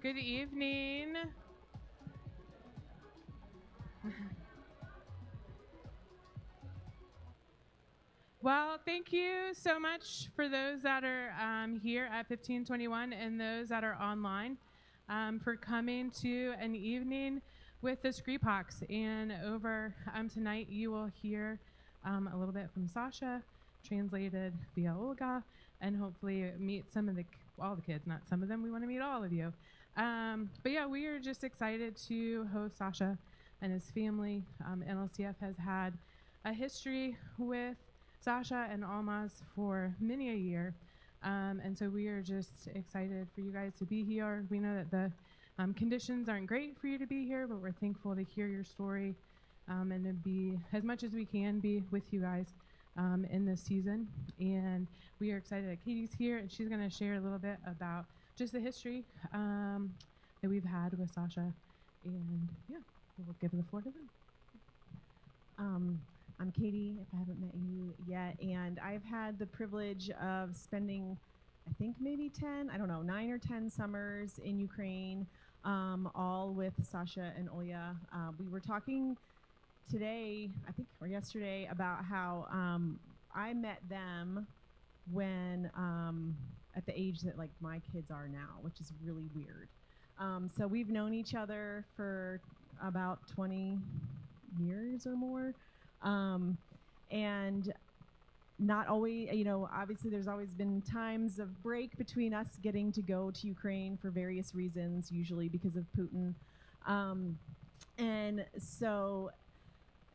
Good evening. Well, thank you so much for those that are here at 1521 and those that are online for coming to an evening with the Skripaks. And over tonight, you will hear a little bit from Sasha, translated via Olga, and hopefully meet all the kids, not some of them. We want to meet all of you. But yeah, we are just excited to host Sasha and his family. NLCF has had a history with Sasha and Almaz for many a year. And so we are just excited for you guys to be here. We know that the conditions aren't great for you to be here, but we're thankful to hear your story and to be, as much as we can, be with you guys in this season. And we are excited that Katie's here, and she's going to share a little bit about just the history that we've had with Sasha. And yeah, we'll give the floor to them. I'm Katie, if I haven't met you yet, and I've had the privilege of spending, I think maybe 9 or 10 summers in Ukraine, all with Sasha and Olga. We were talking today, I think, or yesterday, about how I met them when, at the age that like my kids are now, which is really weird. So we've known each other for about 20 years or more. And not always, obviously there's always been times of break between us getting to go to Ukraine for various reasons, usually because of Putin. And so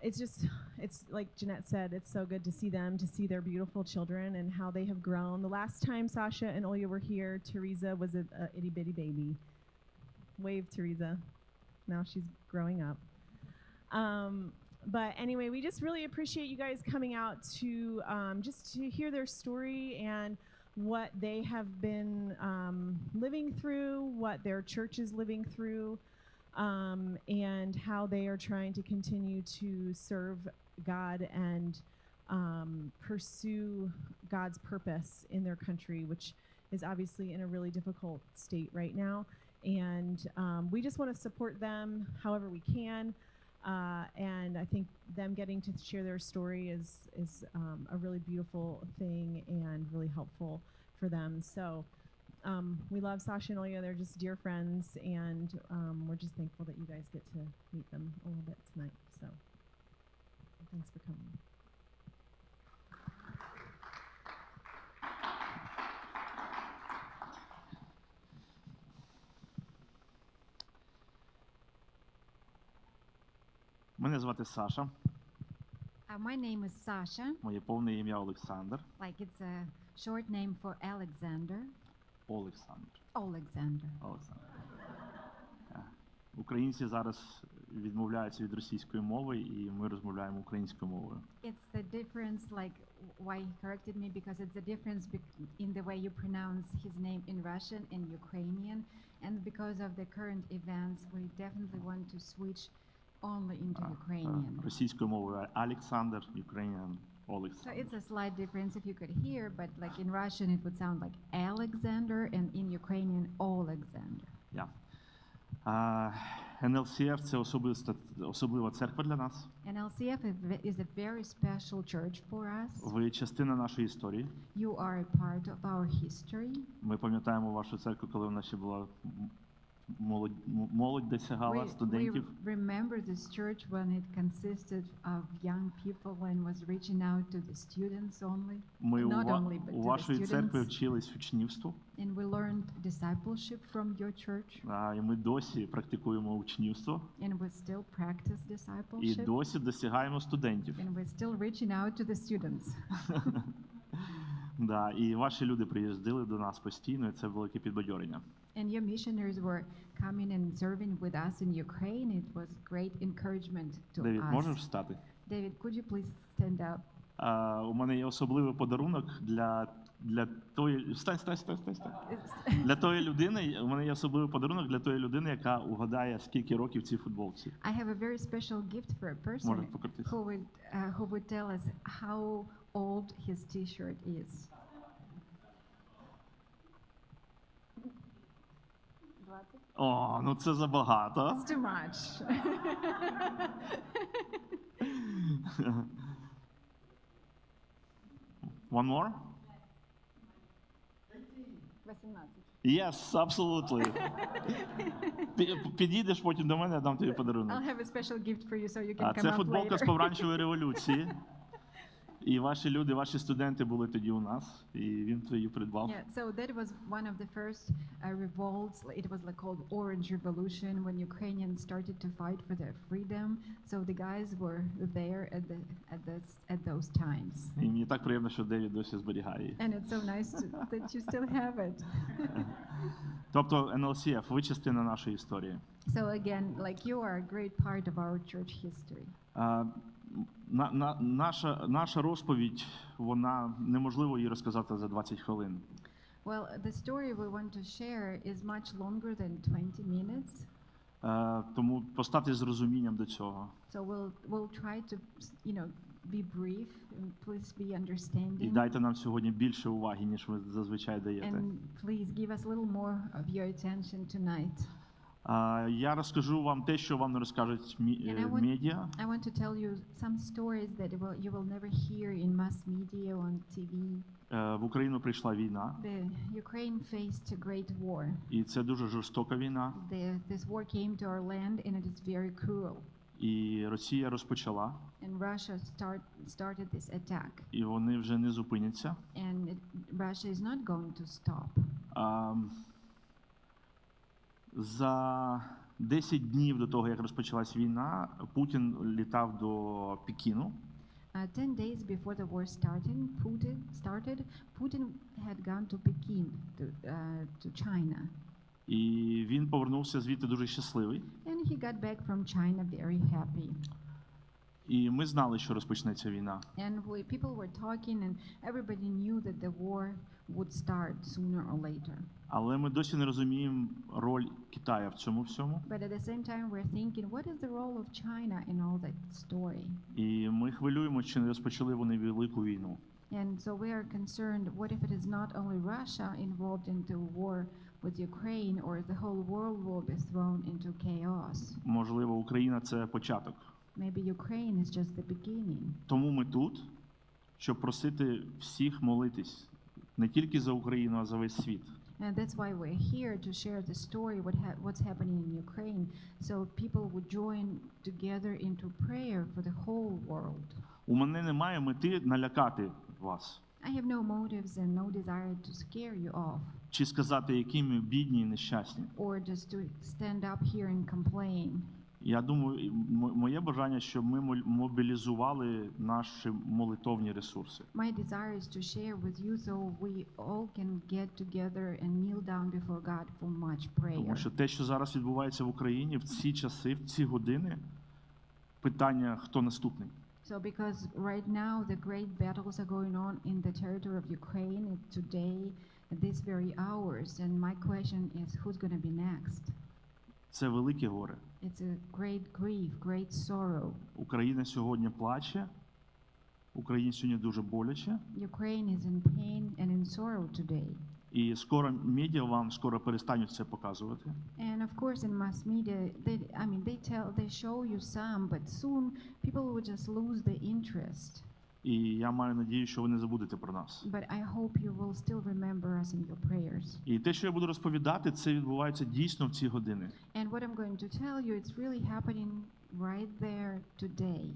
it's like Jeanette said, it's so good to see them, to see their beautiful children and how they have grown. The last time Sasha and Olga were here, Teresa was a itty bitty baby. Wave, Teresa. Now she's growing up. But anyway, we just really appreciate you guys coming out to just to hear their story and what they have been living through, what their church is living through, and how they are trying to continue to serve God and pursue God's purpose in their country, which is obviously in a really difficult state right now. And we just want to support them however we can. And I think them getting to share their story is a really beautiful thing and really helpful for them. So we love Sasha and Olga. They're just dear friends, and we're just thankful that you guys get to meet them a little bit tonight. So thanks for coming. Мене звати Саша. My name is Sasha. Моє повне ім'я Олександр. Like it's a short name for Alexander. Олександр. Alexander. Олександр. Українці зараз відмовляються від російської мови, і ми розмовляємо українською мовою. It's the difference, like why he corrected me, because it's the difference in the way you pronounce his name in Russian and Ukrainian, and because of the current events, we definitely want to switch only into Ukrainian. Російською мовою Олександр, Ukrainian Olexander. So it's a slight difference if you could hear, but like in Russian it would sound like Alexander, and in Ukrainian Alexander. Yeah. NLCF – це особлива церква для нас. NLCF is a very special church for us. Ви частина нашої історії. You are a part of our history. Ми пам'ятаємо вашу церкву, коли вона ще була молодь досягала студентів. We remember this church when it consisted of young people, when it was reaching out to the students only. Ми Not only, but у to the вашої церкви students. вчились учнівству. And we learned discipleship from your church. І ми досі практикуємо учнівство. And we still practice І discipleship. досі досягаємо студентів. And we're still reaching out to the students. Да, і ваші люди приїздили до нас постійно, і це велике підбадьорення. And your missionaries were coming and serving with us in Ukraine. It was great encouragement to Девід, us. можеш встати? David, could you please stand up? У мене є особливий подарунок для тої... Встань. Для тої людини, у мене є особливий подарунок для тої людини, яка угадає, скільки років цій футболці. I have a very special gift for a person Можеш покрутитися. who would tell us how old his T-shirt is. О, ну це забагато. It's too much. One more? 18. Yes, absolutely. Підійдеш потім до мене, я дам тобі подарунок. I'll have a special gift for you so you can come Це up футболка з later. помаранчевої революції. І ваші люди, ваші студенти були тоді у нас, і він її придбав. Yeah, so that was one of the first revolts. It was like called Orange Revolution when Ukrainians started to fight for their freedom. So the guys were there at those times. І мені так приємно, що Девід досі зберігає її. And it's so nice that you still have it. Тобто НЛСФ, ви частина нашої історії. So again, like you are a great part of our church history. Наша розповідь, вона неможливо її розказати за 20 хвилин. Well, the story we want to share is much longer than 20 minutes. Тому поставте з розумінням до цього. So we'll try to, be brief and please be І understanding. дайте нам сьогодні більше уваги, ніж ви зазвичай даєте. And please give us a little more of your attention tonight. Я розкажу вам те, що вам не розкажуть медіа. I want to tell you some stories that you will never hear in mass media on TV. В Україну прийшла війна, The Ukraine faced a great war. і це дуже жорстока війна. This war came to our land and it is very cruel. І Росія розпочала, And Russia started this attack. і вони вже не зупиняться. And Russia is not going to stop. За 10 днів до того, як розпочалась війна, Путін літав до Пекіну. 10 days before the war started, Putin had gone to Peking, to China. І він повернувся звідти дуже щасливий. And he got back from China very happy. І ми знали, що розпочнеться війна. And people were talking and everybody knew that the war would start sooner or later. Але ми досі не розуміємо роль Китаю в цьому всьому. But at the same time we're thinking, what is the role of China in all that story? І ми хвилюємося, чи не розпочали вони велику війну. And so we are concerned, what if it is not only Russia involved into war with Ukraine, or the whole world will be thrown into chaos? Можливо, Україна – це початок. Maybe Ukraine is just the beginning. Тому ми тут, щоб просити всіх молитись не тільки за Україну, а за весь світ. And that's why we're here to share the story, what's happening in Ukraine, so people would join together into prayer for the whole world. У мене немає мети налякати вас. I have no motives and no desire to scare you off, Чи сказати, які ми бідні і нещасні. or just to stand up here and complain. Я думаю, моє бажання, щоб ми мобілізували наші молитовні ресурси. My desire is to share with you so we all can get together and kneel down before God for much Тому prayer. що те, що зараз відбувається в Україні, в ці часи, в ці години, питання, хто наступний. So because right now the great battles are going on in the territory of Ukraine today, at these very hours, and my question is, who's going to be next? Це велике горе. It's a great grief, great sorrow. Україна сьогодні плаче, Україні сьогодні дуже боляче. Ukraine is in pain and in sorrow today. І скоро медіа вам скоро перестануть це показувати. And of course in mass media, they show you some, but soon people will just lose the interest. І я маю надію, що ви не забудете про нас. But I hope you will still remember us in your prayers. І те, що я буду розповідати, це відбувається дійсно в ці години. And what I'm going to tell you, it's really happening right there today.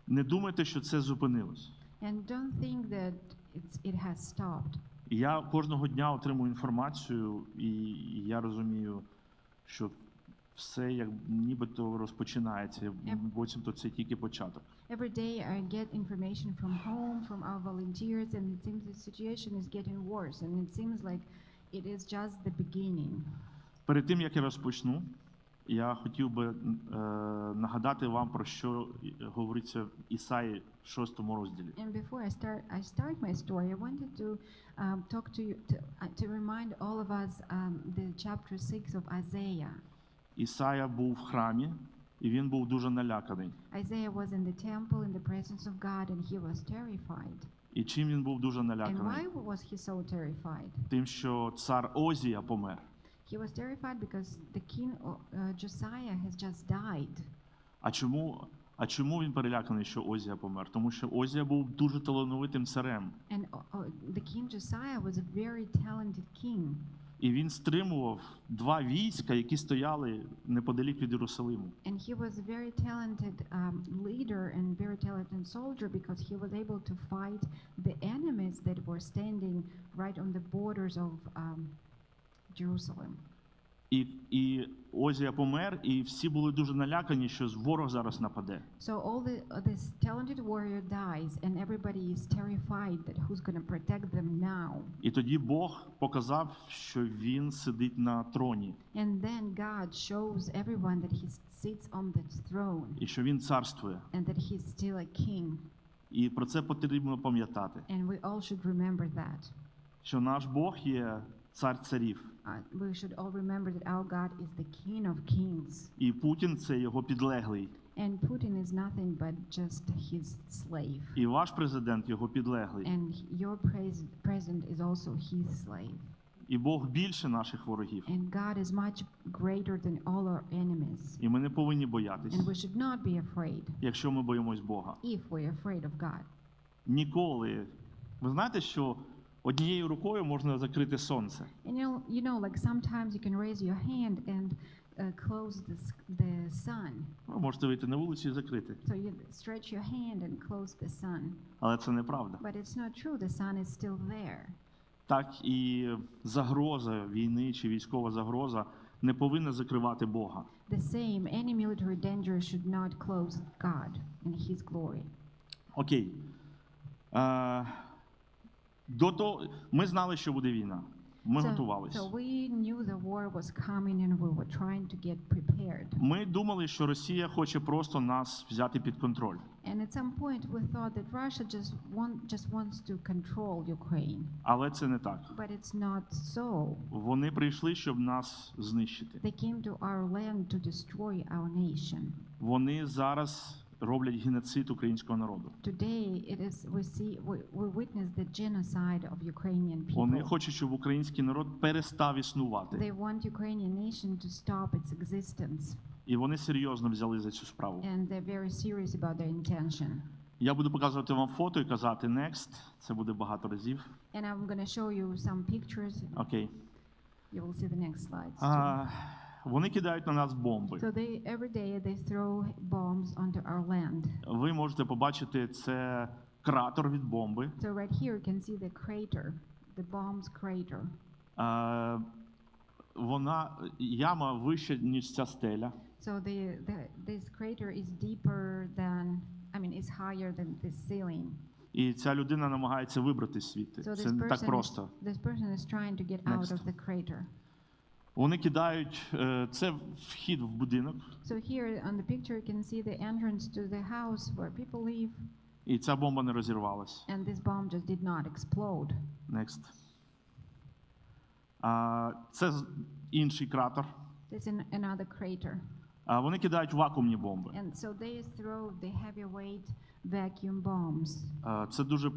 Не думайте, що це зупинилось. And don't think that it has stopped. І я кожного дня отримую інформацію, і я розумію, що все як нібито розпочинається, буцімто це тільки початок. Every day I get information from home, from our volunteers, and it seems the situation is getting worse, and it seems like it is just the beginning. Перед тим, як я розпочну, я хотів би нагадати вам, про що говориться в Ісаї 6 розділі. And before I start my story, I wanted to talk to you, to remind all of us the chapter 6 of Isaiah. Ісая був в храмі, і він був дуже наляканий. Isaiah was in the temple in the presence of God, and he was terrified. І чим він був дуже And наляканий? why was he so terrified? Тим, що цар Озія помер. He was terrified because the king Josiah has just died. А чому він переляканий, що Озія помер? Тому що Озія був дуже талановитим царем. And the king Josiah was a very talented king. І він стримував два війська, які стояли неподалік від Єрусалиму. And he was a very talented leader and very talented soldier because he was able to fight the enemies that were standing right on the borders of Jerusalem. І Озія помер, і всі були дуже налякані, що ворог зараз нападе. So this talented warrior dies, and everybody is terrified that who's going to protect them now. І тоді Бог показав, що він сидить на троні. And then God shows everyone that he sits on the throne. І що він царствує. And that he's still a king. І про це потрібно пам'ятати. And we all should remember that. Що наш Бог є цар царів. We should all remember that our God is the King of Kings. І Путін це його підлеглий. And Putin is nothing but just his slave. І ваш президент його підлеглий. And your president is also his slave. І Бог більше наших ворогів. And God is much greater than all our enemies. І ми не повинні боятись. And we should not be afraid. Якщо ми боїмось Бога. If we're afraid of God. Ніколи. Ви знаєте, що однією рукою можна закрити сонце. And you know, like sometimes you can raise your hand and close the sun. Ви можете вийти на вулицю і закрити. So you stretch your hand and close the sun. Але це неправда. But it's not true. The sun is still there. Так і загроза війни чи військова загроза не повинна закривати Бога. The same, any military danger should not close God and His glory. Окей. Ми знали, що буде війна. Ми готувалися. So we knew the war was coming and we were trying to get prepared. Ми думали, що Росія хоче просто нас взяти під контроль. And at some point we thought that Russia just wants to control Ukraine. Але це не так. But it's not so. Вони прийшли, щоб нас знищити. They came to our land to destroy our nation. Вони зараз роблять геноцид українського народу. Today we witness the genocide of Ukrainian people. Вони хочуть, щоб український народ перестав існувати. They want Ukrainian nation to stop its existence. І вони серйозно взяли за цю справу. And they're very serious about their intention. Я буду показувати вам фото і казати next. Це буде багато разів. And I'm going to show you some pictures. Окей. You will see the next slides. Вони кидають на нас бомби. So every day they throw bombs onto our land. Ви можете побачити, це кратер від бомби. So right here you can see the crater, the bomb's crater. Яма вища, ніж ця стеля. So this crater is deeper than, is higher than the ceiling. І ця людина намагається вибратися звідти. So Це не так просто. This person is trying to get out of the crater. Вони кидають, це вхід в будинок. So here on the picture you can see the entrance to the house where people live. І ця бомба не розірвалась. And this bomb just did not explode. Next. Це інший кратер. There's another crater. Вони кидають вакуумні бомби. And so they throw the heavyweight vacuum bombs. Це дуже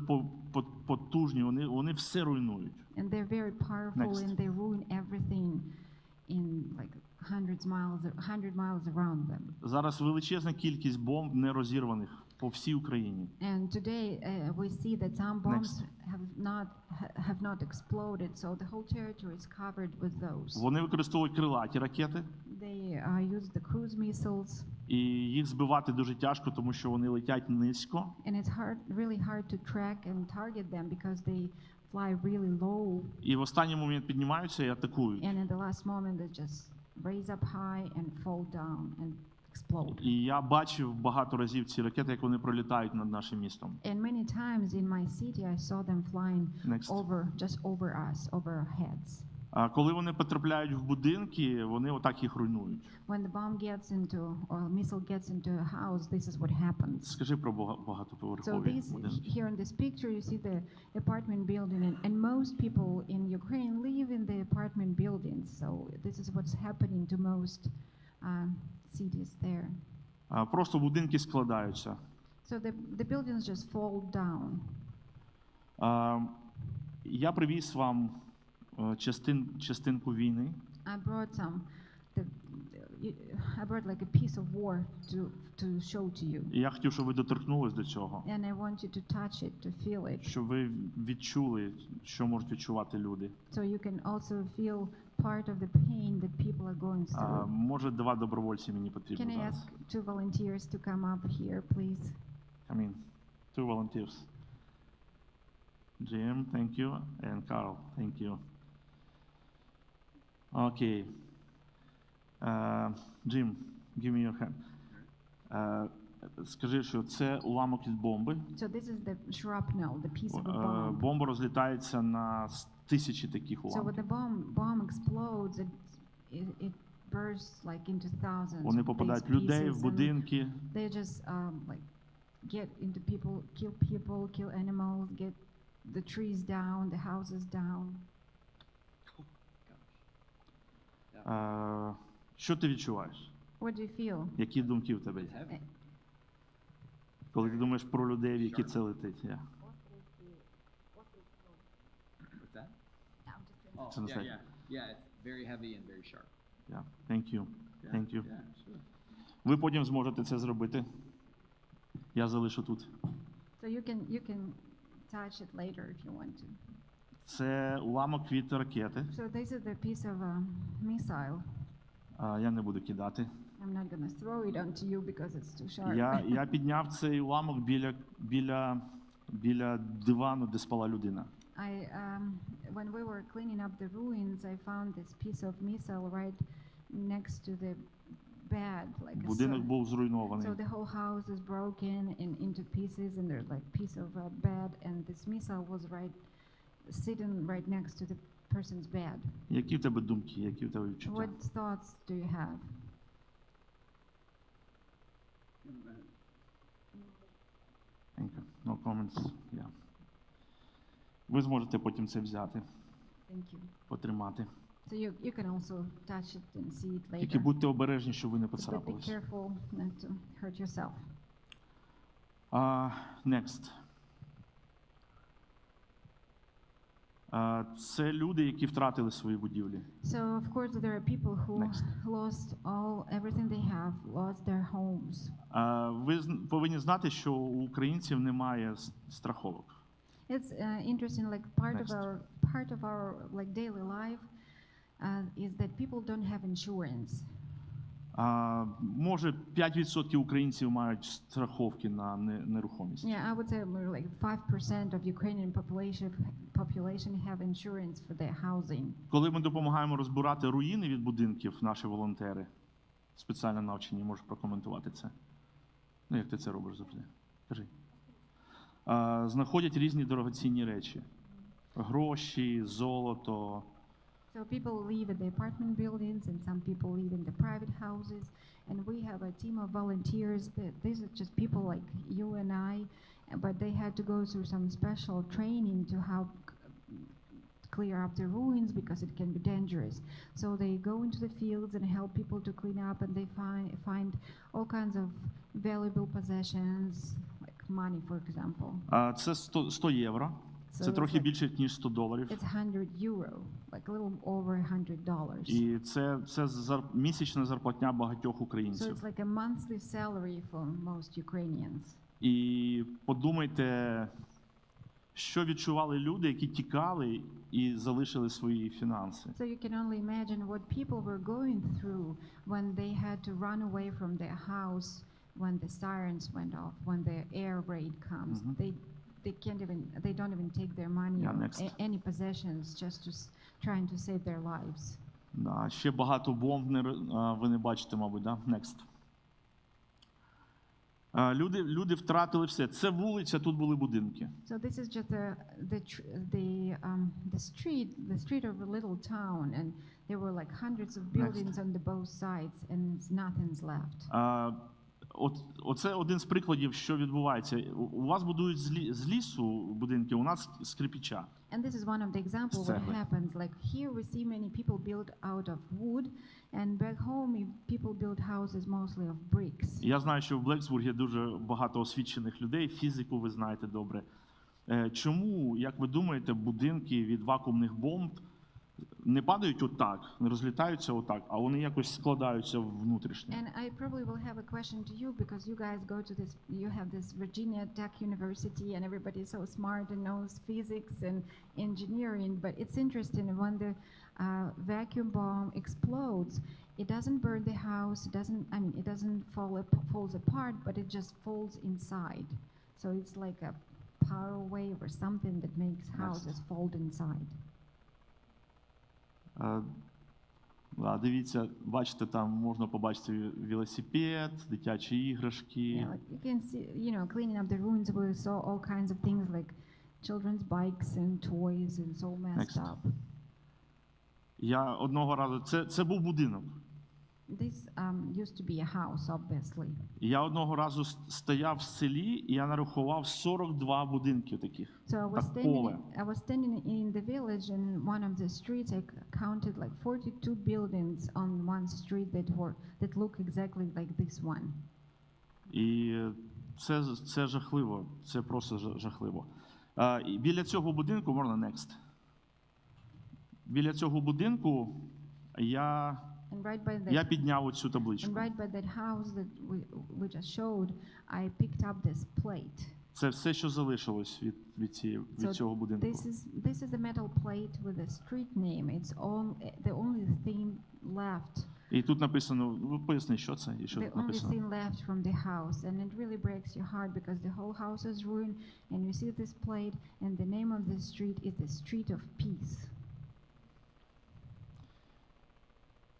потужні, вони все руйнують. And they're very powerful. Next. And they ruin everything in like 100 miles around them. Зараз величезна кількість бомб не розірваних по всій Україні. And today we see that some bombs have not exploded, so the whole territory is covered with those. Вони використовують крилаті ракети. They use the cruise missiles. І їх збивати дуже тяжко, тому що вони летять низько. And it's really hard to track and target them because they fly really low. І в останній момент піднімаються і атакують. And in the last moment they just raise up high and fall down and explode. І я бачив багато разів ці ракети, як вони пролітають над нашим містом. And many times in my city I saw them flying just over us, over our heads. А коли вони потрапляють в будинки, вони отак їх руйнують. When the bomb gets into or a missile gets into a house, this is what happens. Скажи про So багатоповерхові будинки. here in this picture you see the apartment building, and most people in Ukraine live in the apartment buildings. So this is what's happening to most cities there. Просто будинки складаються. So the buildings just fall down. Я привіз вам частинку війни. I brought I brought like a piece of war to show to you. І я хотів, щоб ви доторкнулись до цього. And I want you to touch it, to feel it. Щоб ви відчули, що можуть відчувати люди. So you can also feel part of the pain that people are going through. Може, 2 добровольці мені Can потрібно I зараз. ask 2 volunteers to come up here, please? Come in. 2 volunteers. Jim, thank you. And Carl, thank you. Okay. Jim, give me your hand. Скажи, що це уламок від бомби. So this is the shrapnel, the piece of a bomb. Бомба розлітається на тисячі таких So when уламків. the bomb explodes, it bursts like into thousands Вони of these попадають в людей, pieces, в and будинки. they just like get into people, kill animals, get the trees down, the houses down. Що ти відчуваєш? What do you feel? Які думки в тебе є? Heavy. Коли ти думаєш про людей, в які це летить? Yeah. What's that? I'm just Oh, It's yeah, inside. yeah. It's very heavy and very sharp. Yeah. Thank you. Yeah, Thank you. Yeah, sure. Ви потім зможете це зробити. Я залишу тут. So you can touch it later if you want to. Це уламок від ракети. So this is the piece of a missile. Я не буду кидати. I'm not gonna throw it onto you because it's too sharp. Я підняв цей уламок біля дивану, де спала людина. When we were cleaning up the ruins, I found this piece of missile right next to the bed, like a Будинок був зруйнований. so the whole house is broken into pieces, and there's like piece of a bed, and this missile was sitting right next to the person's bed. Які в тебе думки, які в тебе відчуття? What thoughts do you have? Thank you. No comments. Yeah. Ви зможете потім це взяти, Thank you. потримати. So you can also touch it and see it Тільки later. будьте обережні, щоб ви не But be поцарапались. careful not to hurt yourself. Next. Це люди, які втратили свої будівлі. So of course there are people who Next. lost everything they have, lost their homes. Ви повинні знати, що у українців немає страховок. It's interesting, like Next. part of our like daily life is that people don't have insurance. Може, 5% українців мають страховки на нерухомість. Yeah, I would say more like 5% of Ukrainian population have insurance for their housing. Коли ми допомагаємо розбирати руїни від будинків, наші волонтери, спеціально навчені, можуть прокоментувати це. Ну, як ти це робиш завжди? Кажи. Знаходять різні дорогоцінні речі. Гроші, золото. So people live in the apartment buildings, and some people live in the private houses. And we have a team of volunteers. These are just people like you and I, but they had to go through some special training to help clear up the ruins because it can be dangerous. So they go into the fields and help people to clean up, and they find all kinds of valuable possessions, like money, for example. Це 100 євро. Це So трохи it's більше, ніж 100 доларів. It's €100, like a little over $100. І це місячна зарплатня багатьох So українців. it's like a monthly salary for most Ukrainians. І подумайте, що відчували люди, які тікали і залишили свої фінанси. So you can only imagine what people were going through when they had to run away from their house, when the sirens went off, when the air raid comes. They don't even take their money Yeah, or next. any possessions, just trying to save their lives. Да, ще багато бомб ви не бачите, мабуть, да? Next. Люди втратили все. Це вулиця, тут були будинки. So this is just the street of a little town, and there were like hundreds of buildings on the both sides, and nothing's left. Оце один з прикладів, що відбувається. У вас будують з лісу будинки, у нас з кирпича. And this is one of the examples what happens. Like here we see many people build out of wood, and back home people build houses mostly of bricks. Я знаю, що в Блексбургі дуже багато освічених людей, фізику ви знаєте добре. Чому, як ви думаєте, будинки від вакуумних бомб не падають отак, не розлітаються отак, а вони якось складаються внутрішньо. And I probably will have a question to you because you guys go to this, you have this Virginia Tech University and everybody is so smart and knows physics and engineering. But it's interesting when the vacuum bomb explodes, it doesn't burn the house, it doesn't falls apart, but it just falls inside. So it's like a power wave or something that makes houses fold inside. Дивіться, бачите, там можна побачити велосипед, дитячі іграшки. Yeah, like you can see, cleaning up the ruins, we saw all kinds of things like children's bikes and toys, and it's all messed Next. up. Я одного разу, це був будинок. This used to be a house, obviously. Я одного разу стояв в селі, і я нарахував 42 будинки таких. So I поле. was standing in the village, and in one of the streets I counted like 42 buildings on one street that look exactly like this one. І це жахливо, це просто жахливо. І біля цього будинку, можна next. Біля цього будинку я підняв оцю табличку. And right by that house that we just showed, I picked up this plate. Це все, що залишилось від цього будинку. This is a metal plate with a street name. It's the only thing left. І тут написано, поясни, що це і що The тут only написано. thing left from the house, and it really breaks your heart because the whole house is ruined, and you see this plate, and the name of the street is the Street of Peace.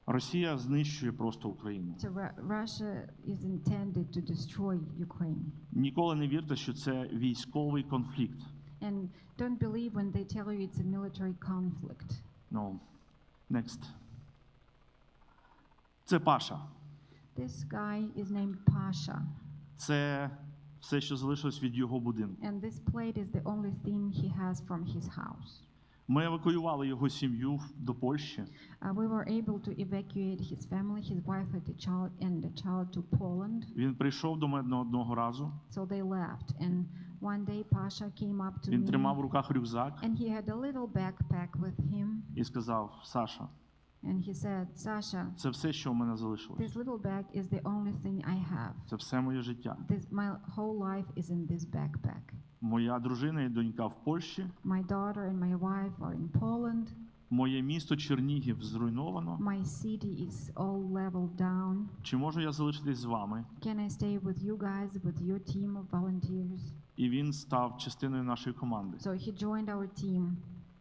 Росія знищує просто Україну. So Russia is intended to destroy Ukraine. Ніколи не вірте, що це військовий конфлікт. And don't believe when they tell you it's a military conflict. No. Next. Це Паша. This guy is named Pasha. Це все, що залишилось від його будинку. And this plate is the only thing he has from his house. Ми евакуювали його сім'ю до Польщі. We were able to evacuate his family, his wife and the child to Poland. Він прийшов до мене одного разу. So they left, and one day Pasha came up to Він me, тримав в руках рюкзак and he had a little backpack with him, і сказав: "Саша, and he said, Sasha, це все, що в мене залишилось. this little bag is the only thing I have. Це все моє життя. My whole life is in this backpack. Моя дружина і донька в Польщі. My daughter and my wife are in Poland. Моє місто Чернігів зруйновано. My city is all leveled down. Чи можу я залишитись з вами?" Can I stay with you guys, with your team of volunteers? І він став частиною нашої команди. So he joined our team.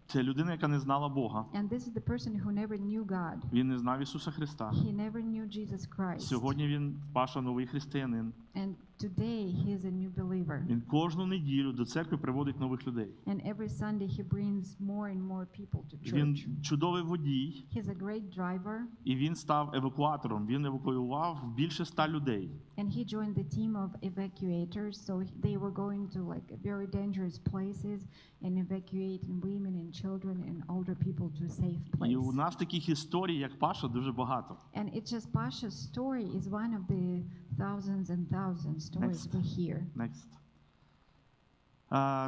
Це людина, яка не знала Бога. And this is the person who never knew God. Він не знав Ісуса Христа. He never knew Jesus Christ. Сьогодні він, Паша, новий християнин. And today he is a new believer. Він кожну неділю до церкви приводить нових людей. And every Sunday he brings more and more people to Він church. чудовий водій, He's a great driver. і він став евакуатором. Він евакуював більше 100 людей. And he joined the team of evacuators, so they were going to like very dangerous places and evacuating women and children and older people to a safe І у place. нас таких історій, як Паша, дуже багато. And it's just Pasha's story is one of the thousands and thousands stories Next. we hear. Next.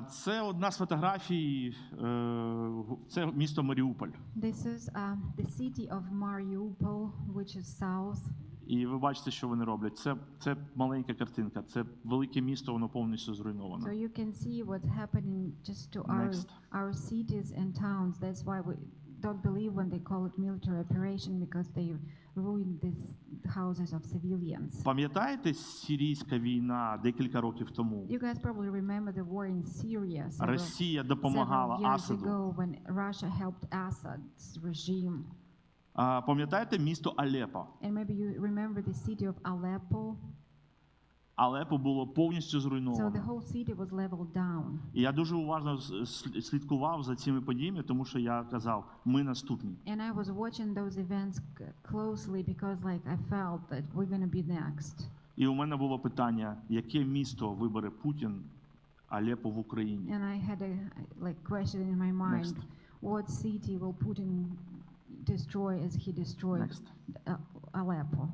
Це одна з фотографій. Це місто Маріуполь. This is the city of Mariupol, which is south. І ви бачите, що вони роблять. Це маленька картинка. Це велике місто, воно повністю зруйновано. So you can see what's happening just to Next. our cities and towns. That's why we don't believe when they call it military operation, because they ruin these houses of civilians. Пам'ятаєте сирійська війна декілька років тому? You guys probably remember the war in Syria Росія several допомагала years Асаду. ago when Russia helped Assad's regime. Пам'ятаєте місто Алепо? And maybe you remember the city of Aleppo. Алепо було повністю So the зруйновано. whole city was leveled down. І я дуже уважно слідкував за цими подіями, тому що я казав, ми наступні. And I was watching those events closely because I felt that we're going to be next. І у мене було питання, яке місто вибере Путін, Алепо в Україні? And I had a question in my mind. Next. What city will Putin destroy as he destroyed Next. Aleppo?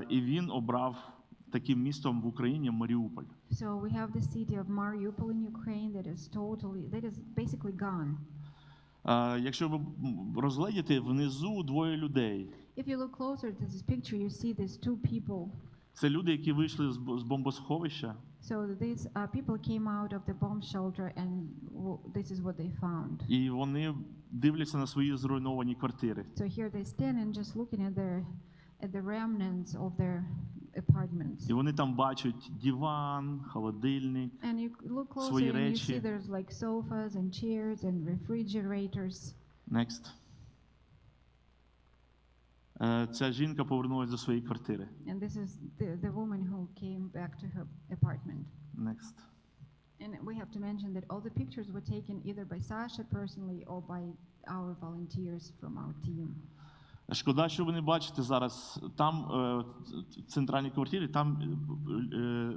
І він обрав таким містом в Україні Маріуполь. So we have the city of Mariupol in Ukraine that is basically gone. Якщо ви розгледіте, внизу двоє людей. If you look closer to this picture, you see these two people. Це люди, які вийшли з бомбосховища. So these people came out of the bomb shelter, and this is what they found. І вони дивляться на свої зруйновані квартири. So here they stand and just looking at the remnants of their apartments. І вони там бачать диван, холодильник, And you look closer свої and you речі. see there's like sofas and chairs and refrigerators. Next. Ця жінка повернулася до своєї квартири. And this is the woman who came back to her apartment. Next. And we have to mention that all the pictures were taken either by Sasha personally or by our volunteers from our team. Шкода, що ви не бачите зараз, там, в центральній квартирі, там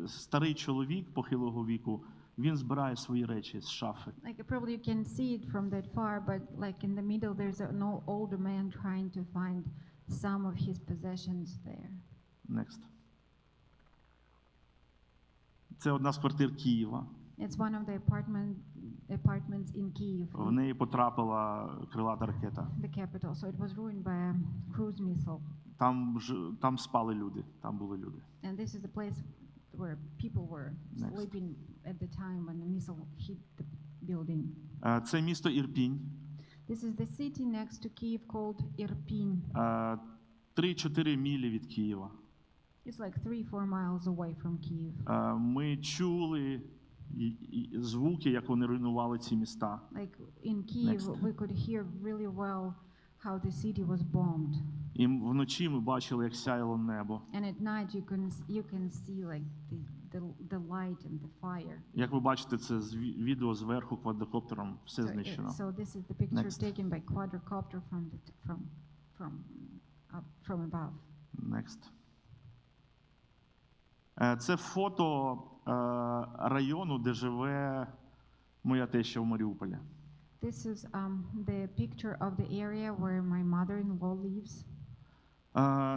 старий чоловік похилого віку, він збирає свої речі з шафи. Like probably you can see it from that far, but like in the middle there's an older man trying to find some of his possessions there. Next. Це одна з квартир Києва. It's one of the apartments in Kiev, В неї потрапила крилата ракета. the capital. So it was ruined by a cruise missile. Там спали люди, там були люди. And this is the place where people were Next. sleeping at the time when the missile hit the building. Це місто Ірпінь. This is the city next to Kiev called Irpin. 3-4 мілі від Києва. It's like 3-4 miles away from Kiev. Ми чули звуки, як вони руйнували ці міста. Like in Kiev, Next. we could hear really well how the city was bombed. І вночі ми бачили, як сяяло небо. And at night you can see like the light and the fire. Як ви бачите, це відео зверху квадрокоптером, все знищено. So this is the picture Next. taken by quadrocopter from above. Next. Це фото району, де живе моя теща в Маріуполі. This is the picture of the area where my mother-in-law lives.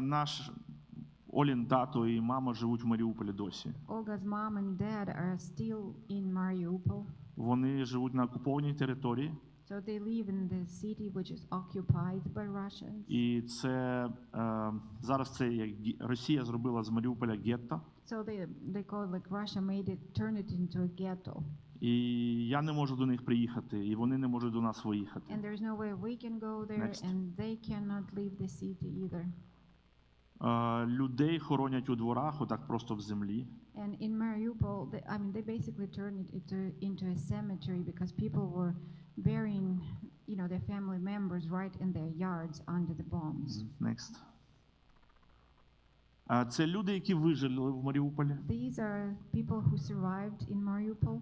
Наш Олін тато і мама живуть в Маріуполі досі. Olga's mom and dad are still in Mariupol. Вони живуть на окупованій території. So they live in the city which is occupied by Russians. І це зараз це як Росія зробила з Маріуполя гетто. So they call it like Russia turned it into a ghetto. І я не можу до них приїхати, і вони не можуть до нас виїхати. And there's no way we can go there, Next. and they cannot leave the city either. Людей хоронять у дворах, отак просто в землі. And in Mariupol, they basically turned it into a cemetery because people were burying, their family members right in their yards under the bombs. Next. Це люди, які вижили в Маріуполі. These are people who survived in Mariupol,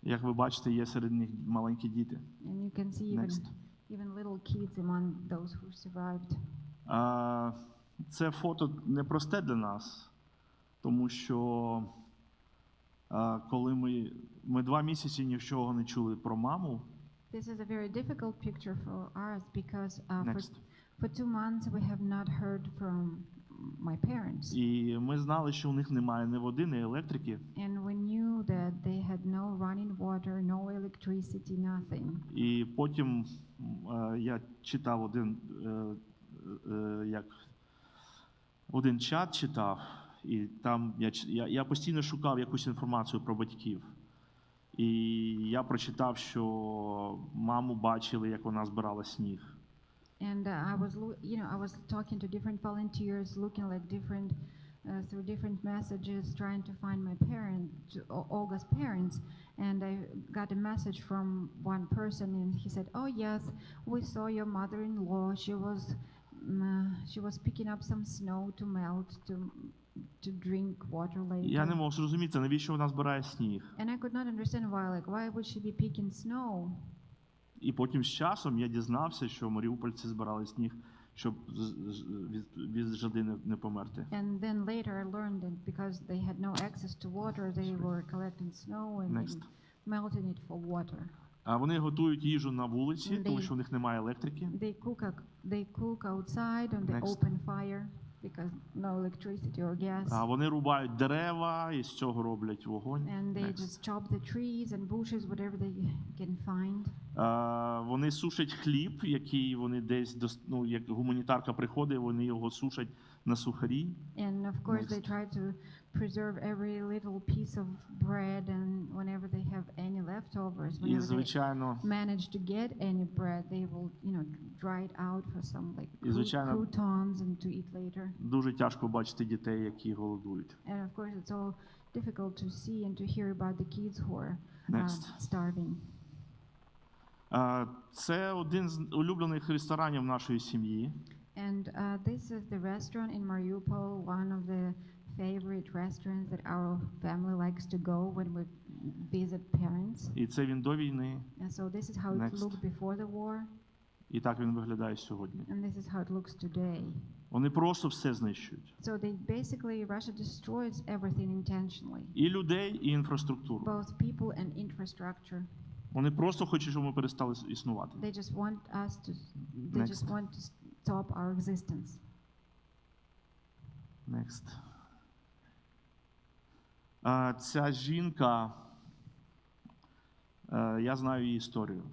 Як ви бачите, є серед них маленькі діти. and you can see Next. even little kids among those who survived. Це фото непросте для нас, тому що коли ми 2 місяці нічого не чули про маму. This is a very difficult picture for us because Next. for 2 months we have not heard from my parents. І ми знали, що у них немає ні води, ні електрики. And we knew that they had no running water, no electricity, nothing. І потім я читав один чат читав, і там я постійно шукав якусь інформацію про батьків. І я прочитав, що маму бачили, як вона збирала сніг. And I was talking to different volunteers, looking like through different messages, trying to find my Olga's parents. And I got a message from one person, and he said, "Oh yes, we saw your mother-in-law. She was picking up some snow to melt to drink water later." Я не мог зрозуміти, навіщо вона збирає сніг. And I could not understand why would she be picking snow? І потім з часом я дізнався, що маріупольці збирали сніг, щоб від жади не померти. And then later I learned that because they had no access to water, they were collecting snow and melting it for water. А вони готують їжу на вулиці, тому що в них немає електрики. They cook outside on the Next. open fire. because no electricity or gas. А вони рубають дерева і з цього роблять вогонь. And they Next. just chop the trees and bushes, whatever they can find. Вони сушать хліб, який вони десь, ну, як гуманітарка приходить, вони його сушать на сухарі. And of course, they Next. try to preserve every little piece of bread, and whenever they have any leftovers, І, whenever they звичайно, manage to get any bread, they will, dry it out for some like І, звичайно, croutons and to eat later. дуже тяжко бачити дітей, які голодують. And of course, it's all difficult to see and to hear about the kids who are Next. starving. Це один з улюблених ресторанів нашої сім'ї. And this is the restaurant in Mariupol, one of the favorite restaurants that our family likes to go when we visit parents. І це він до війни, And so this is how it Next. looked before the war, і так він виглядає сьогодні. and this is how it looks today. Вони просто все знищують. So basically Russia destroys everything intentionally, І людей, і інфраструктуру. both people and infrastructure. Вони просто хочуть, щоб ми перестали існувати. They just want Next. to stop our existence. Next. Ця жінка, я знаю її історію.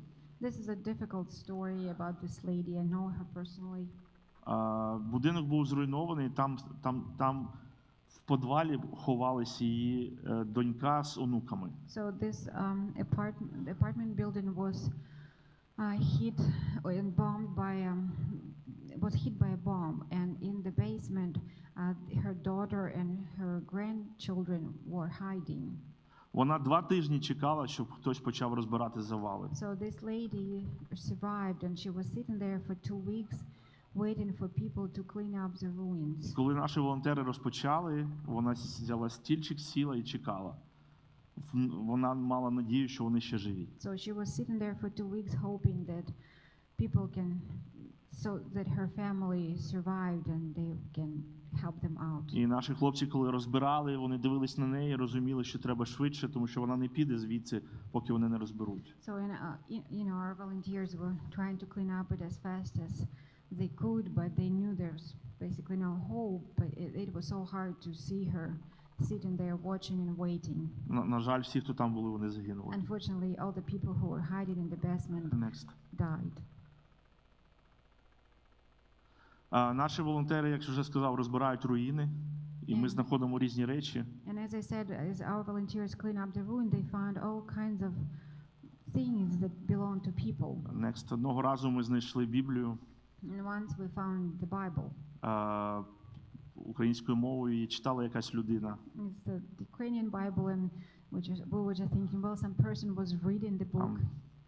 This is a difficult story about this lady. I know her personally. Будинок був зруйнований, там в підвалі ховалась її донька з онуками. So this apartment building was hit and bombed was hit by a bomb, and in the basement, her daughter and her grandchildren were hiding. Вона 2 тижні чекала, щоб хтось почав розбирати завали. So this lady survived, and she was sitting there for 2 weeks, waiting for people to clean up the ruins. Коли наші волонтери розпочали, вона взяла стільчик, сіла і чекала. Вона мала надію, що вони ще живі. So she was sitting there for 2 weeks, hoping that people so that her family survived and they can help them out. І наші хлопці, коли розбирали, вони дивились на неї, розуміли, що треба швидше, тому що вона не піде звідси, поки вони не розберуть. So our volunteers were trying to clean up it as fast as they could, but they knew there's basically no hope. But it was so hard to see her sitting there watching and waiting. На жаль, всі, хто там були, вони загинули. Unfortunately, all the people who were hiding in the basement Next. died. Наші волонтери, як вже сказав, розбирають руїни, і ми знаходимо різні речі. And as I said, as our volunteers clean up the ruin, they found all kinds of things that belong to people. Next. Одного разу ми знайшли Біблію And once we found the Bible. Українською мовою, її читала якась людина. It's the Ukrainian Bible, and we were just thinking, well, some person was reading the book.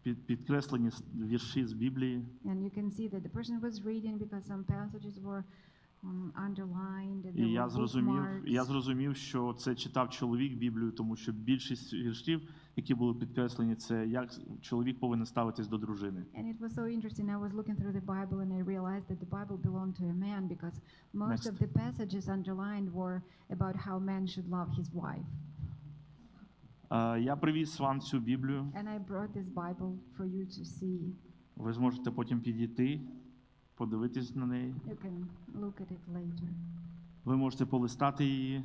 Там підкреслені вірші з Біблії. And you can see that the person was reading because some passages were underlined. And І there я were bookmarks. зрозумів, що це читав чоловік Біблію, тому що більшість віршів, які були підкреслені, це як чоловік повинен ставитись до дружини. And it was so interesting. I was looking through the Bible and I realized that the Bible belonged to a man because most Next. of the passages underlined were about how man should love his wife. Я привіз вам цю Біблію. And I brought this Bible for you to see. Ви зможете потім підійти, подивитись на неї. You can look at it later. Ви можете полистати її.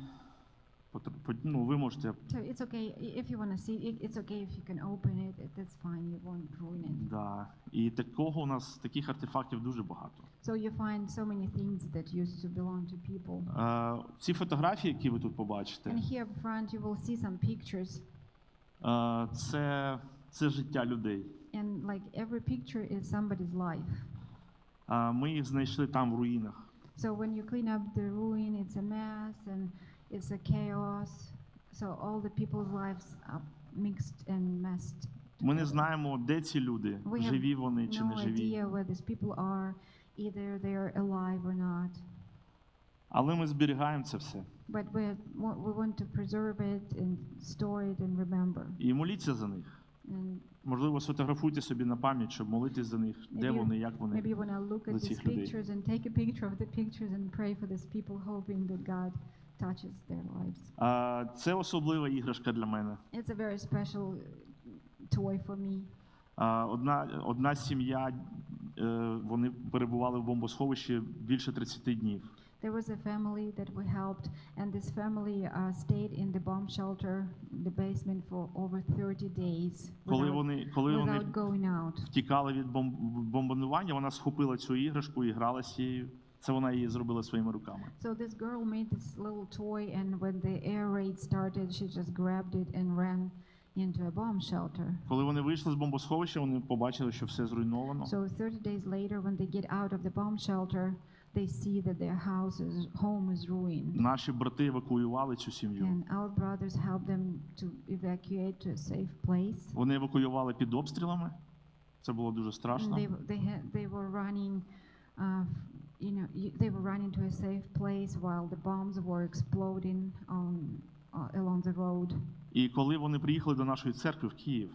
Ви можете. So it's okay if you want to see it. It's okay if you can open it. That's fine. You won't ruin it. Да. І таких артефактів дуже багато. So you find so many things that used to belong to people. Ці фотографії, які ви тут побачите, And here up front you will see some pictures. це життя людей. And like every picture is somebody's life. Ми їх знайшли там в руїнах. So when you clean up the ruin, it's a mess and it's a chaos. So all the people's lives are mixed and messed. Ми не знаємо, де ці люди, We have живі вони чи не no живі. idea where these people are, either they are alive or not. Але ми зберігаємо це все. But we want to preserve it and store it and remember. І моліться за них. And Можливо, сфотографуйте собі на пам'ять, щоб молитись за них, де вони, як вони. maybe you want to look at за these цих людей. pictures and take a picture of the pictures and pray for these people, hoping that God touches their lives. Це особлива іграшка для мене. It's a very special toy for me. Одна сім'я, вони перебували в бомбосховищі більше 30 днів. There was a family that we helped, and this family stayed in the bomb shelter, the basement, for over 30 days Коли вони without going out. втікали від бомбардування, вона схопила цю іграшку і грала з цією. Це вона її зробила своїми руками. So this girl made this little toy, and when the air raid started, she just grabbed it and ran into a bomb shelter. Коли вони вийшли з бомбосховища, вони побачили, що все зруйновано. So 30 days later, when they get out of the bomb shelter, they see that their home is ruined. Наші брати евакуювали цю сім'ю. And our brothers helped them to evacuate to a safe place. Вони евакуювали під обстрілами. Це було дуже And страшно. they were running, they were running to a safe place while the bombs were exploding along the road. І коли вони приїхали до нашої церкви в Київ,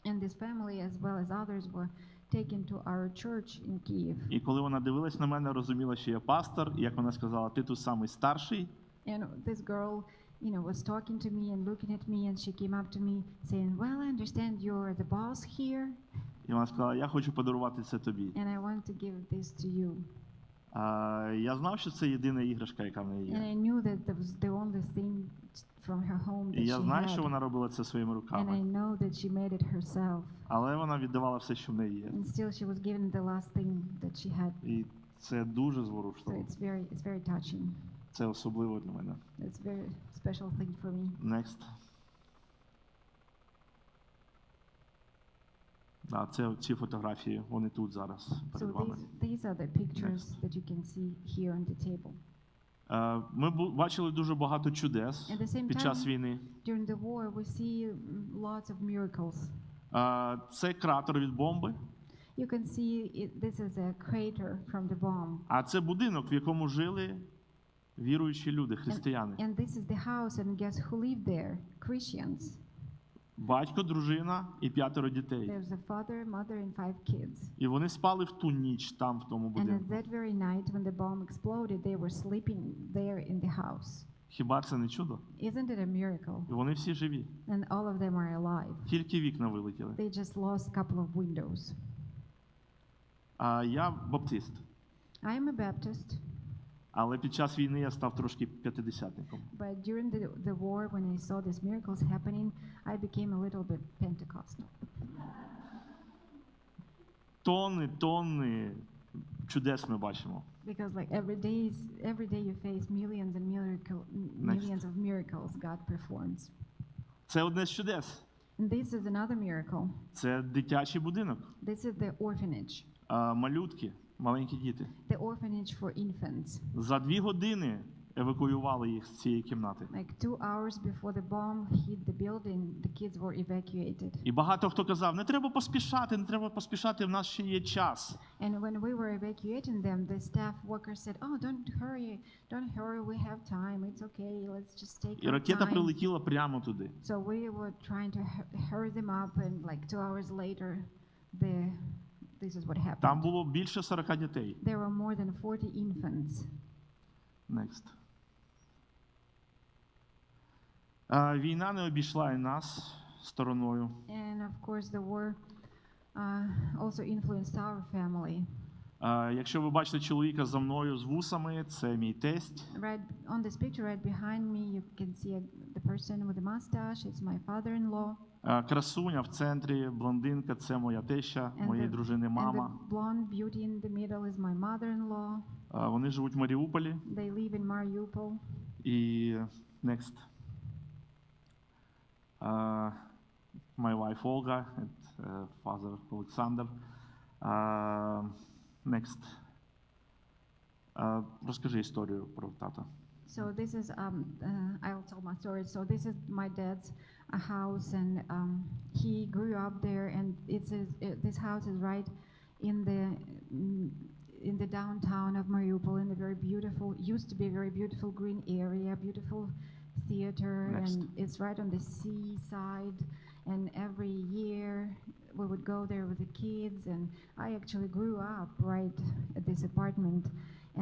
And this family, as well as others, were taken to our church in Kiev. і коли вона дивилась на мене, розуміла, що я пастор, і як вона сказала, ти тут самий старший. And this girl, was talking to me and looking at me, and she came up to me saying, "Well, I understand you're the boss here, І вона сказала, я хочу подарувати це тобі. and I want to give this to you." Я знав, що це єдина іграшка, яка в неї And є. I knew that that was the only thing from her home that І я she знаю, що had. вона робила це своїми And I руками. know that she made it herself. Але вона віддавала все, що в неї є. And still she was given the last thing that she had. І це дуже So зворушливо. it's very touching. Це особливо для мене. It's a very special thing for me. Next. Ці фотографії, вони тут зараз перед So вами. these are the pictures that you can see here on the table. Ми бачили дуже багато чудес At the same під час time, війни. During the war, we see lots of miracles. Це кратер від бомби, You can see this is a crater from the bomb. а це будинок, в якому жили віруючі люди, християни. And this is the house, and guess who lived there? Christians. Батько, дружина і 5 дітей. There's a father, mother, and 5 kids. І вони спали в ту ніч там, в тому And at будинку. that very night, when the bomb exploded, they were sleeping there in the house. Хіба це не чудо? Isn't it a miracle? І вони всі живі. And all of them are alive. Тільки вікна вилетіли. They just lost a couple of windows. Я баптист. I am a Baptist, Але під час війни я став трошки п'ятидесятником. but during the war, when I saw these miracles happening, I became a little bit Pentecostal. Тонни чудес ми бачимо. Because like every day you face millions of miracles God performs. Це одне з чудес. And this is another miracle. Це дитячий будинок. This is the orphanage. Малютки, маленькі діти. The orphanage for infants. За 2 години евакуювали їх з цієї кімнати. Like 2 hours before the bomb hit the building, the kids were evacuated. І багато хто казав, не треба поспішати, в нас ще є час. And when we were evacuating them, the staff workers said, "Oh, don't hurry, we have time. It's okay. Let's just take І our ракета time." прилетіла прямо туди. So we were trying to hurry them up, and like 2 hours later, this is what happened. Там було більше 40 дітей. There were more than 40 infants. Next. Війна не обійшла і нас стороною. And of course, the war also influenced our family. Якщо ви бачите чоловіка за мною з вусами, це мій тесть. Right on this picture, right behind me, you can see the person with the mustache. It's my father-in-law. Красуня в центрі, блондинка, це моя теща, And моєї дружини And мама. the blonde beauty in the middle is my mother-in-law. Вони живуть в Маріуполі. They live in Mariupol. І next. My wife Olga and father Alexander. Next. Розкажи історію про тата. So this is I'll tell my story. So this is my dad's house, and he grew up there, and this house is right in the downtown of Mariupol, in a very beautiful, used to be a very beautiful green area, beautiful theater, Next. and it's right on the seaside. And every year we would go there with the kids, and I actually grew up right at this apartment.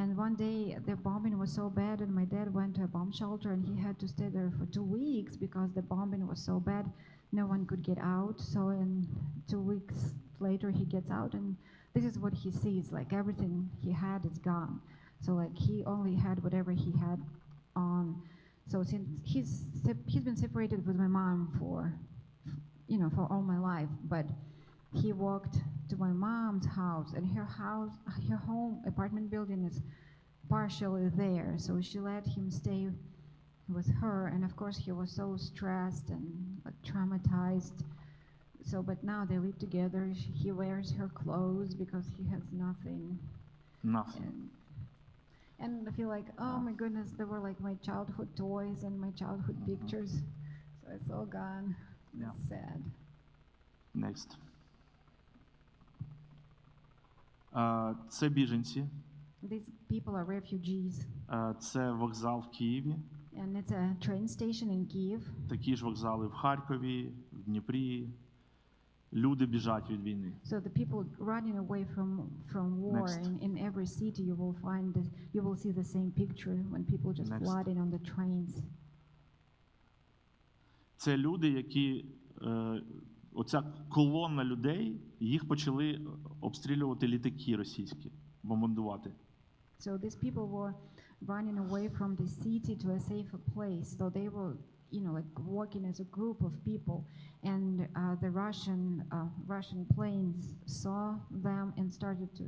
And one day the bombing was so bad, and my dad went to a bomb shelter, and he had to stay there for 2 weeks because the bombing was so bad, no one could get out. So in 2 weeks later he gets out, and this is what he sees, like everything he had is gone. So like he only had whatever he had on. So since he's been separated with my mom for, for all my life, but he walked to my mom's house, and her home apartment building is partially there. So she let him stay with her, and of course he was so stressed and like traumatized. So, but now they live together. He wears her clothes because he has nothing. Nothing. And I feel like, oh my goodness, they were like my childhood toys and my childhood pictures. So it's all gone. Yeah. It's sad. Next. Це біженці. These people are refugees. Це вокзал в Києві. And it's a train station in Kiev. Такі ж вокзали в Харкові, в Дніпрі. Люди біжать від війни. So the people running away from war, Next. in every city you will see the same picture when people just Next. flooding on the trains. Це люди, які оця колона людей, їх почали обстрілювати літаки російські, бомбардувати. So these people were running away from the city to a safer place. So they were, like walking as a group of people, and the Russian planes saw them and started to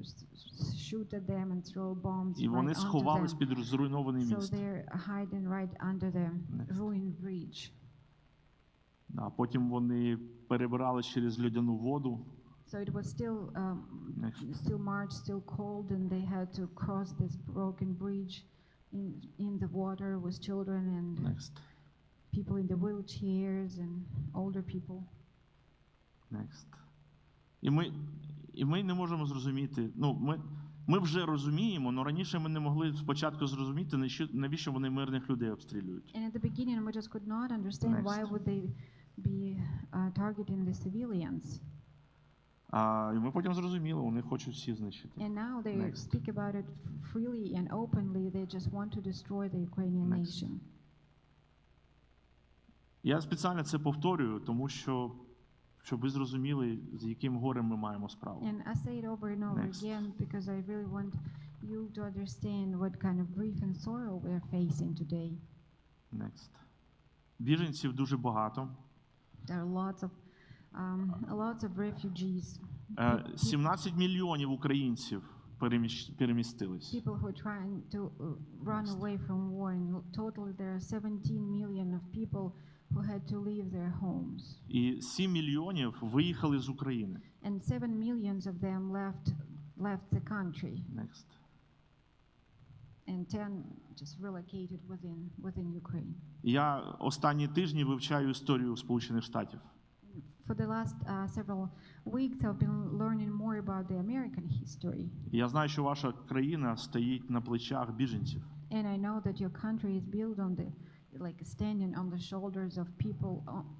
shoot at them and throw bombs І right вони onto сховались them. під зруйнований So міст. they're hiding right under the Next. ruined bridge. А потім вони перебирались через льодяну воду. So it was Next. still March, still cold, and they had to cross this broken bridge in the water with children and Next. people in the wheelchairs and older people. Next. І ми не можемо зрозуміти. Ми вже розуміємо, але раніше ми не могли спочатку зрозуміти, навіщо вони мирних людей обстрілюють. And at the beginning, we just could not understand Next. why would they be targeting the civilians. І ми потім зрозуміли, вони хочуть всіх знищити. And now they Next. speak about it freely and openly. They just want to destroy the Ukrainian Next. nation. Я спеціально це повторюю, тому що щоб ви зрозуміли, з яким горем ми маємо справу. And I say it over and over Next. again because I really want you to understand what kind of grief and sorrow we are facing today. Next. Біженців дуже багато. There are lots of refugees. 17 мільйонів українців перемістились. People who are trying to run away from war. And totally there are 17 million of people who had to leave their homes. І 7 мільйонів виїхали з України. And 7 millions of them left the country. Next. And 10 just relocated within Ukraine. Я останні тижні вивчаю історію Сполучених Штатів. For the last several weeks, I've been learning more about the American history. І я знаю, що ваша країна стоїть на плечах біженців. And I know that your country is built on standing on the shoulders of people,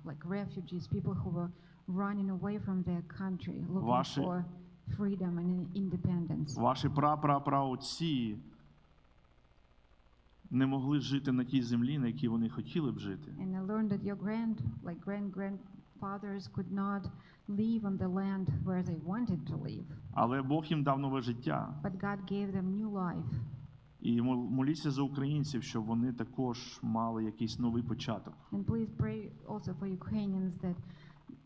like refugees, people who were running away from their country, looking for freedom and independence. Ваші прапраотці не могли жити на тій землі, на якій вони хотіли б жити. And I learned that your grandfathers could not live on the land where they wanted to live. Але Бог їм дав нове життя. But God gave them new life. І моліться за українців, щоб вони також мали якийсь новий початок. And please pray also for Ukrainians that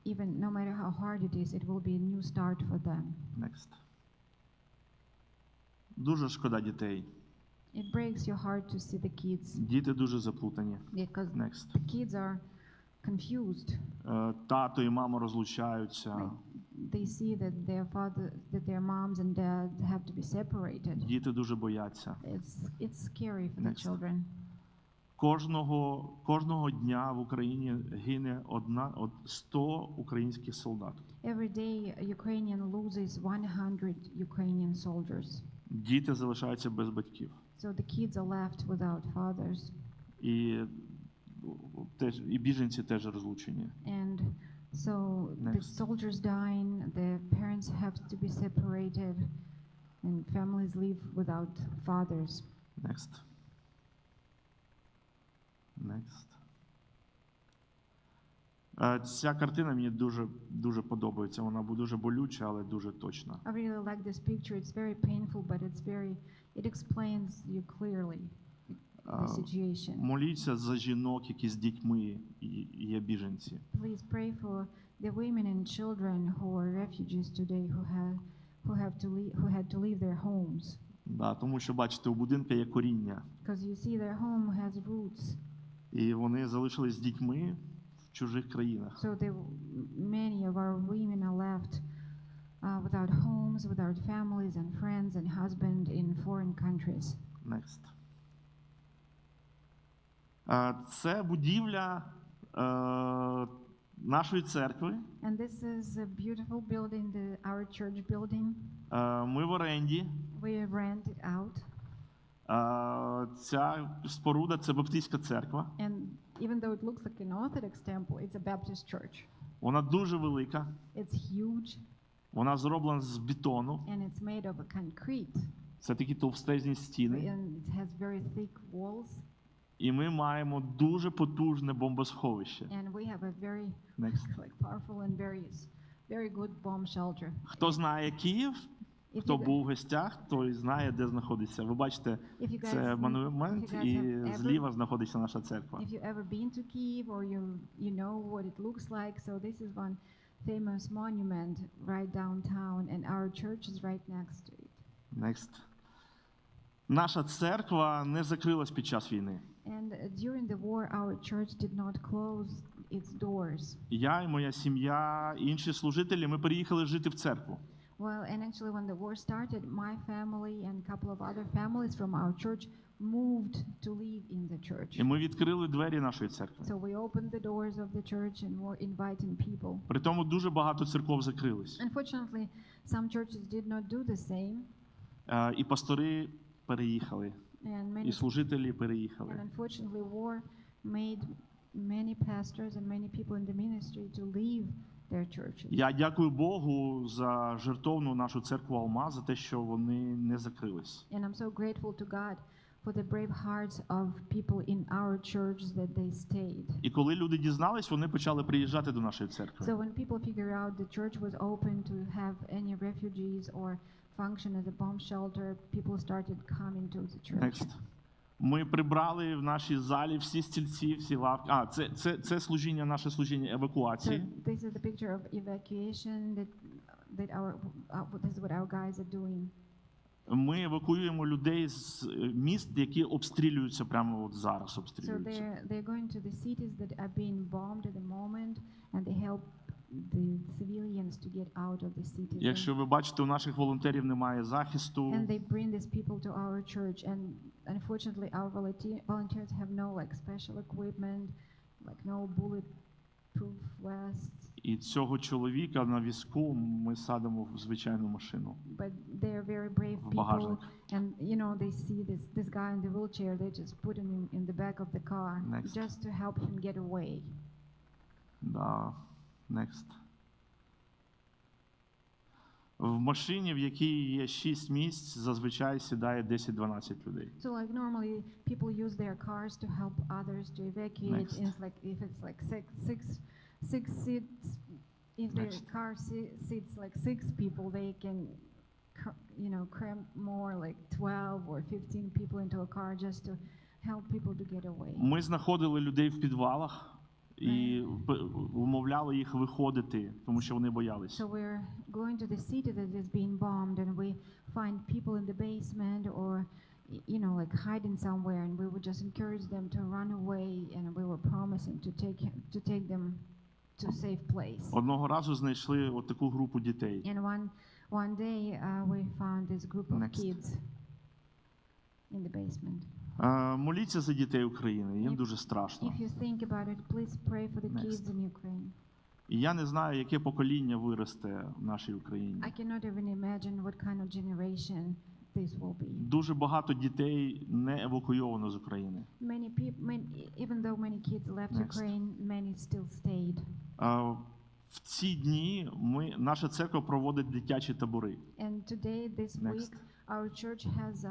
even no matter how hard it is, it will be a new start for them. Next. Дуже шкода дітей. It breaks your heart to see the kids Діти дуже заплутані. because Next. the kids are confused. Тато і мама розлучаються. They see that their moms and dads have to be separated. Діти дуже бояться. It's scary for the Next. children. Кожного дня в Україні гине 100 українських солдат. Every day, Ukrainian loses 100 Ukrainian soldiers. Діти залишаються без батьків. So the kids are left without fathers. І біженці теж розлучені. And so the Next. soldiers dying, the parents have to be separated, and families live without fathers. Next. Next. Ця картина мені дуже подобається. Вона дуже болюча, але дуже точна. I really like this picture. It's very painful, but it explains you clearly the situation. Моліться за жінок, які з дітьми є біженці. Please pray for the women and children who are refugees today who had to leave their homes. Да, тому що, бачите, у будинку є коріння. Because you see their home has roots. І вони залишились з дітьми в чужих країнах. So many of our women are left without homes, without families and friends and husband in foreign countries. Next. Це будівля нашої церкви. And this is a beautiful building, our church building. Ми в оренді. We rent it out. Ця споруда – це баптистська церква. And even though it looks like an Orthodox temple, it's a Baptist church. Вона дуже велика. It's huge. Вона зроблена з бетону. And it's made of concrete. Це такі товстезні стіни. And it has very thick walls. І ми маємо дуже потужне бомбосховище. And we have a very powerful and very good bomb shelter. Хто знає Київ, хто був в гостях, той знає, де знаходиться. Ви бачите, це монумент, і зліва знаходиться наша церква. If you ever been to Kiev or you know what it looks like, so this is one famous monument right downtown, and our church is right next to it. Next. Наша церква не закрилась під час війни. And during the war, our church did not close its doors. Я і моя сім'я, і інші служителі, ми переїхали жити в церкву. Well, and actually when the war started, my family and a couple of other families from our church moved to live in the church. І ми відкрили двері нашої церкви. So we opened the doors of the church and were inviting people. При тому дуже багато церков закрились. Unfortunately, some churches did not do the same. І пастори переїхали. І служителі переїхали. And unfortunately, war made many pastors and many people in the ministry to leave their churches. Я дякую Богу за жертовну нашу церкву Almaz, за те, що вони не закрились. And I'm so grateful to God for the brave hearts of people in our church that they stayed. І коли люди дізнались, вони почали приїжджати до нашої церкви. So when people figure out the church was open to have any refugees or function as a bomb shelter, people started coming to the church. Next. Ми прибрали в нашій залі всі стільці, всі лавки. Це служіння, наше служіння евакуації. So this is the picture of evacuation that this is what our guys are doing. Ми евакуюємо людей з міст, які обстрілюються прямо от зараз, обстрілюються. So they're going to the cities that are being bombed at the moment, and they help the civilians to get out of the cities. Якщо ви бачите, у наших волонтерів немає захисту. And they bring these people to our church, and unfortunately our volunteers have no like special equipment, like no bulletproof vests. І цього чоловіка на візку ми садимо в звичайну машину. But they're very brave people, and you know they see this guy in the wheelchair, they just put him in the back of the car. Next. Just to help him get away. Да. Next. В машині, в якій є 6 місць, зазвичай сідає 10-12 людей. So like normally people use their cars to help others to evacuate. Next. It's like if it's like six seats, if the car seats like 6 people, they can cram more like 12 or 15 people into a car just to help people to get away. Ми знаходили людей в підвалах і умовляли їх виходити, тому що вони боялися. So we're going to the city that is being bombed, and we find people in the basement or like hiding somewhere, and we would just encourage them to run away, and we were promising to take them to a safe place. Одного разу знайшли от таку групу дітей. And one day we found this group of Next. kids in the basement. Моліться за дітей України, їм дуже страшно. If you think about it, please pray for the Next. kids in Ukraine. І я не знаю, яке покоління виросте в нашій Україні. I cannot even imagine what kind of generation this will be. Дуже багато дітей не евакуйовано з України. Many people, even though many kids left Next. Ukraine, many still stayed. В ці дні наша церква проводить дитячі табори. And today, this Next. week, our church has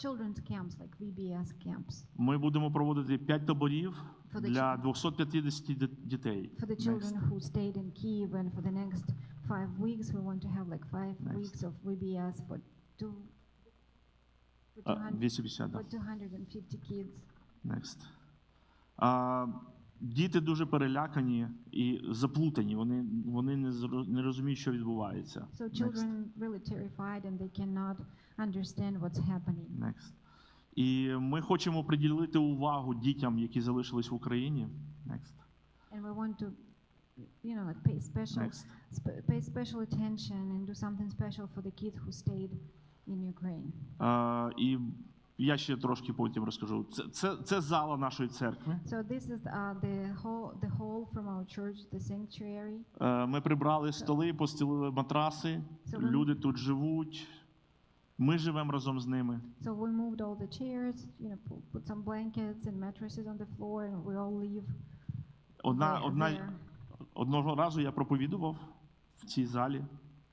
children's camps, like VBS camps. Ми будемо проводити 5 таборів For the для 250 дітей. For the children who stayed in Kiev, and for the next 5 weeks, we want to have like 5 weeks of VBS for 250, да. 250 kids. Next. Діти дуже перелякані і заплутані. Вони не розуміють, що відбувається. So children really terrified and they cannot understand what's happening. Next. І ми хочемо приділити увагу дітям, які залишились в Україні. Next. And we want to, like pay special attention and do something special for the kids who stayed in Ukraine. І я ще трошки потім розкажу. Це зала нашої церкви. So this is the hall from our church, the sanctuary. Ми прибрали столи, постелили матраси. Люди тут живуть. Ми живемо разом з ними. So we moved all the chairs, put some blankets and mattresses on the floor, and we all live there. Одного разу я проповідував в цій залі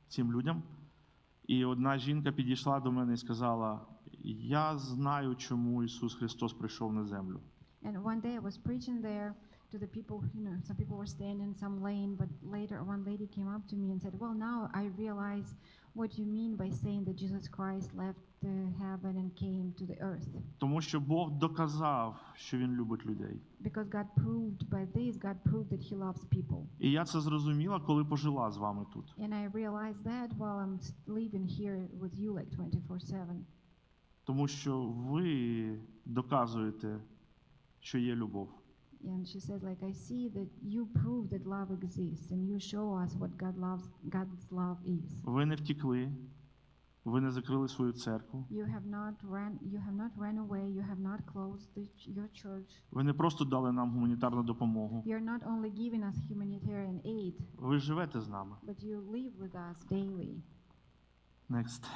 цим людям, і одна жінка підійшла до мене і сказала: "Я знаю, чому Ісус Христос прийшов на землю." And one day I was preaching there to the people, some people were standing in some lane, but later one lady came up to me and said, "Well, now I realize what you mean by saying that Jesus Christ left the heaven and came to the earth." Тому що Бог доказав, що він любить людей. Because God proved that he loves people. І я це зрозуміла, коли пожила з вами тут. And I realized that while I'm living here with you like 24/7. Тому що ви доказуєте, що є любов. And she says, like, I see that you prove that love exists, and you show us what God's love is. Ви не втекли, ви не закрили свою церкву. You have not run away, you have not closed your church. Ви не просто дали нам гуманітарну допомогу. You're not only giving us humanitarian aid, Ви живете з нами. but you live with us daily. Next.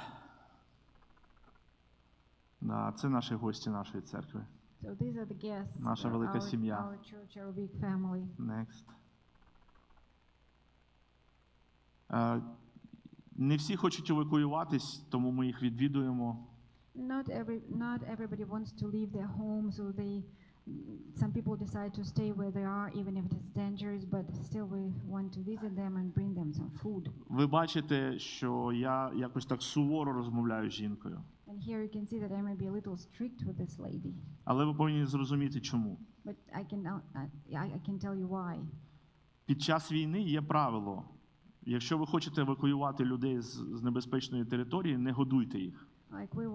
Да, це наші гості нашої церкви. So these are the guests. Наша велика сім'я. Our church, our big family. Next. Не всі хочуть евакуюватись, тому ми їх відвідуємо. Not everybody wants to leave their home, so some people decide to stay where they are, even if it is dangerous, but still we want to visit them and bring them some food. Ви бачите, що я якось так суворо розмовляю з жінкою. And here you can see that I may be a little strict with this lady. Але ви повинні зрозуміти, чому. But I can tell you why. Під час війни є правило. Якщо ви хочете евакуювати людей з небезпечної території, не годуйте їх. Like we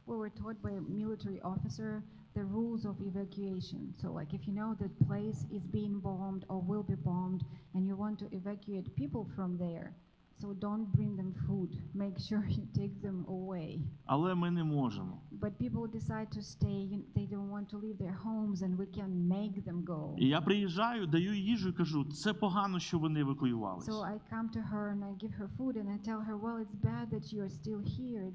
were taught by a military officer the rules of evacuation. So like if you know that place is being bombed or will be bombed and you want to evacuate people from there, so don't bring them food. Make sure you take them away. Але ми не можемо. But people decide to stay. They don't want to leave their homes, and we can make them go. І я приїжджаю, даю їжу і кажу: "Це погано, що ви не евакуювалися." So I come to her and I give her food and I tell her, well, it's bad that you are still here.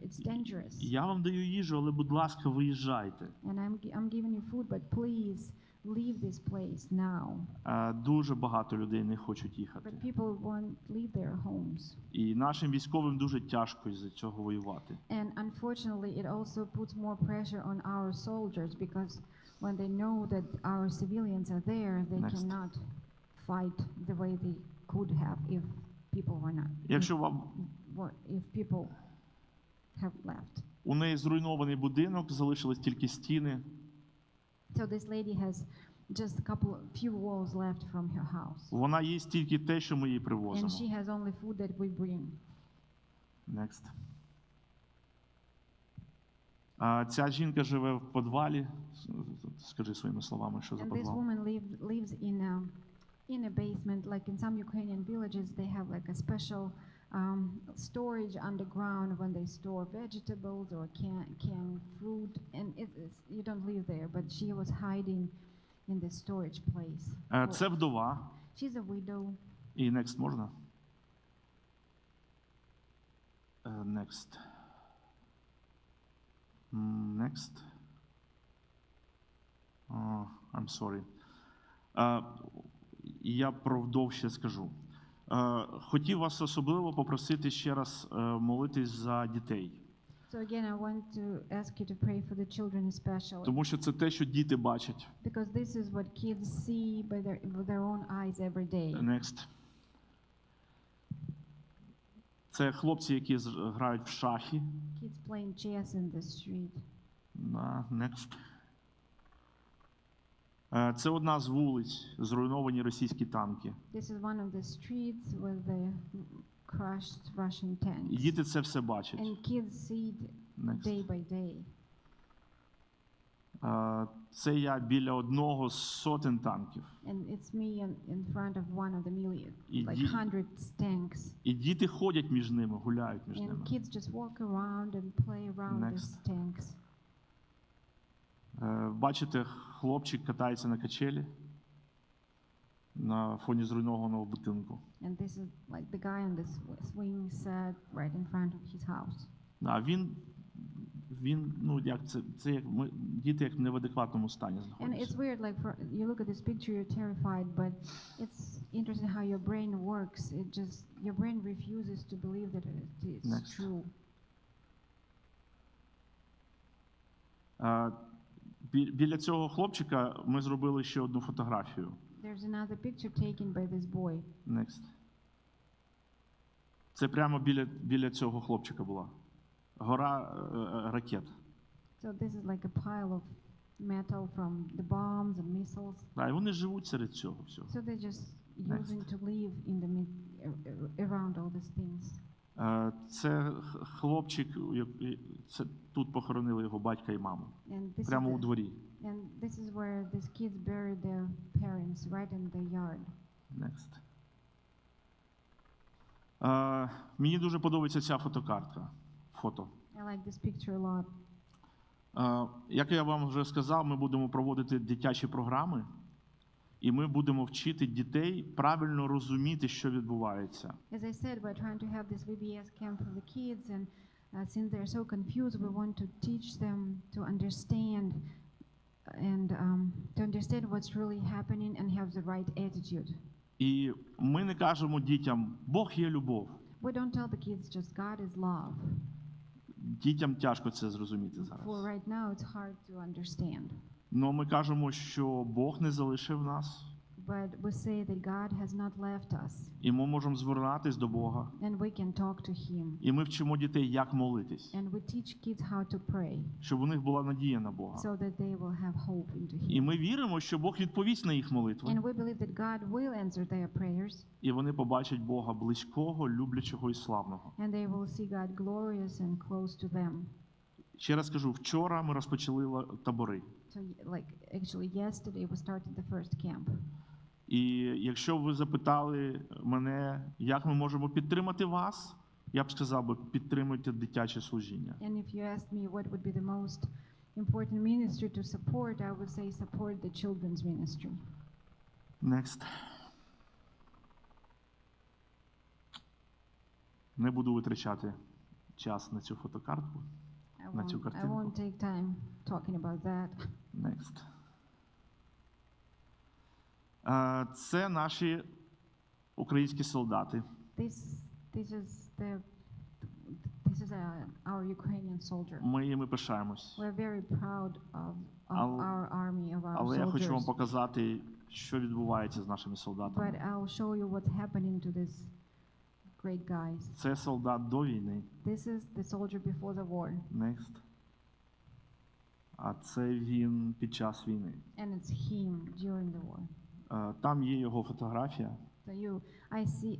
It's dangerous. Я вам даю їжу, але, будь ласка, виїжджайте. And I'm giving you food, but please leave this place now. Дуже багато людей не хочуть їхати. But people won't leave their homes. І нашим військовим дуже тяжко із-за цього воювати. And unfortunately, it also puts more pressure on our soldiers because when they know that our civilians are there, they Next. cannot fight the way they could have if people were not. Якщо вам If people have left. у неї зруйнований будинок, залишились тільки стіни. So this lady has just few walls left from her house. Вона їсть тільки те, що ми їй привозимо. And she has only food that we bring. Next. Ця жінка живе в підвалі. Скажи своїми словами, що за And this підвал. woman lives in a basement. Like in some Ukrainian villages, they have like a special storage underground when they store vegetables or canned fruit. And you don't live there, but she was hiding in the storage place. Це вдова. She's a widow. І next можна? Next. Next. I'm sorry. Я про вдов ще скажу. Хотів вас особливо попросити ще раз молитись за дітей. So again, I want to ask you to pray for the children especially, Тому що це те, що діти бачать. because this is what kids see with their own eyes every day. Next. Це хлопці, які грають в шахи. Kids playing chess in the street. Next. Це одна з вулиць, зруйновані російські танки. This is one of the streets with the crushed Russian І tanks. діти це все бачать. And kids see it Next. day by day. Це я біля одного з сотень танків. And it's me in front of one of the million, І like ді- hundreds tanks. І діти ходять між ними, гуляють між And ними. kids just walk around and play around Next. these tanks. Бачите, хлопчик катається на качелі на фоні зруйнованого будинку. And this is like the guy on the swing set right in front of his house. Він, ну як це як діти як в неадекватному стані And it's знаходяться. weird, like you look at this picture, you're terrified, but it's interesting how your brain works. Your brain refuses to believe that it's Next. true. Біля цього хлопчика ми зробили ще одну фотографію. There's another picture taken by this boy. Next. Це прямо біля цього хлопчика була. Гора ракет. So this is like a pile of metal from the bombs and missiles. І вони живуть серед цього всього. So they're just Next. using to live in the around all these things. Це хлопчик, це тут похоронили його батька і маму. And this Прямо у is дворі. and this is where these kids buried their parents right in the yard. Next. Мені дуже подобається ця фотокартка. Фото. I like this picture a lot. Як я вам вже сказав, ми будемо проводити дитячі програми, і ми будемо вчити дітей правильно розуміти, що відбувається. As I said, we're trying to have this VBS camp for the kids, and since they're so confused, we want to teach them to understand what's really happening and have the right attitude. І ми не кажемо дітям, Бог є любов. We don't tell the kids just God is love. Дітям тяжко це зрозуміти For зараз. right now, it's hard to understand. Но ми кажемо, що Бог не залишив нас, But we say that God has not left us, і ми можемо звернутися до Бога. and we can talk to Him. І ми вчимо дітей, як молитись, And we teach kids how to pray, щоб у них була надія на Бога. so that they will have hope into І Him. ми віримо, що Бог відповість на їх молитви, And we believe that God will answer their prayers, і вони побачать Бога близького, люблячого і славного. and they will see God glorious and close to them. Ще раз кажу, вчора ми розпочали табори. So, like, actually, yesterday we started the first camp. І якщо ви запитали мене, як ми можемо підтримати вас, я б сказав би, підтримуйте дитяче служіння. And if you asked me what would be the most important ministry to support, I would say support the children's ministry. Next. Не буду витрачати час на цю фотокартку. На цю I картинку. won't take time talking about that. Next. Це наші українські солдати. This is our Ukrainian soldier. Ми їми пишаємось. We're very proud of Ал- our army, of our Але я хочу вам soldiers. показати, що відбувається з нашими But солдатами. I'll show you what's happening to these great guys. Це солдат до війни. This is the soldier before the war, Next. А це він під час війни. and it's him during the war. Там є його фотографія. So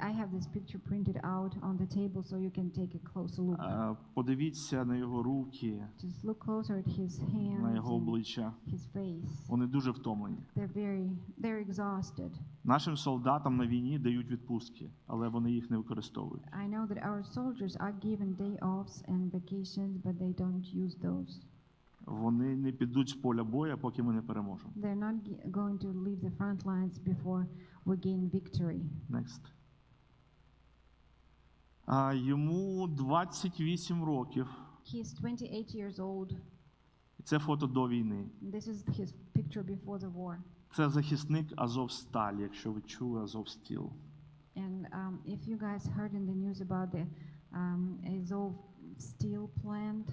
I have this picture printed out on the table so you can take a closer look. Подивіться на його руки, Just look closer at his hands на його and обличчя. his face. Вони дуже втомлені. They're exhausted. Нашим солдатам на війні дають відпустки, але вони їх не використовують. I know that our soldiers are given day offs and vacations, but they don't use those. Вони не підуть з поля бою, поки ми не переможемо. They're not going to leave the front lines before we gain victory. Next. Йому 28 років. He's 28 years old. Це фото до війни. This is his picture before the war. Це захисник Азовсталь, якщо ви чули Азовстіл. And if you guys heard in the news about the Azov steel plant.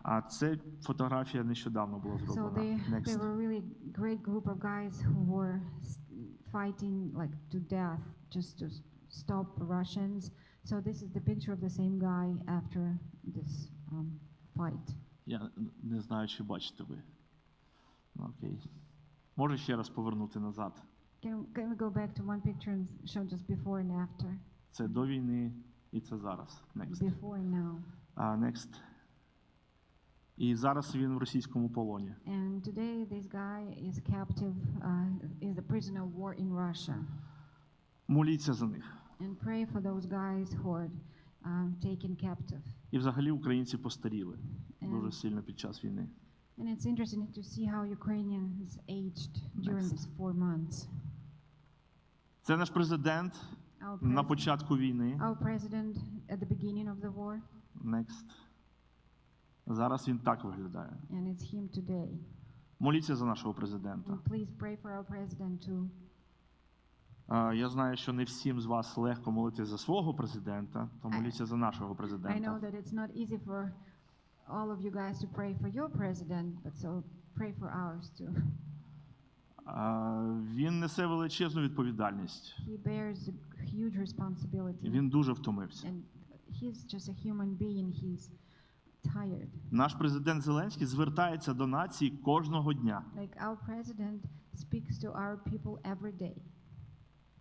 А це фотографія нещодавно була So зроблена. they Next. were a really great group of guys who were fighting like to death just to stop Russians. So this is the picture of the same guy after this fight. Я не знаю, чи бачите ви. Окей. Може ще раз повернути назад. Can we go back to one picture and show just before and after? Це до війни і це зараз. Next. Before and now. Next. І зараз він в російському полоні. And today this guy is captive, is a prisoner of war in Russia. Моліться за них. And pray for those guys who are taken captive. І взагалі українці постаріли дуже And- сильно під час війни. And it's interesting to see how Ukrainians aged during Next. these 4 months. Це наш президент Our на president, початку війни. our president at the beginning of the war, Next. Зараз він так виглядає. and it's him today. Моліться за нашого президента. And please pray for our president too. Я знаю, що не всім з вас легко молитися за свого президента, то моліться за нашого I know президента. that it's not easy for all of you guys to pray for your president, but so pray for ours too. Він несе величезну відповідальність. He bears a huge responsibility, Він дуже втомився. and he's just a human being. He's tired. Наш президент Зеленський звертається до нації кожного дня. Like our president speaks to our people every day.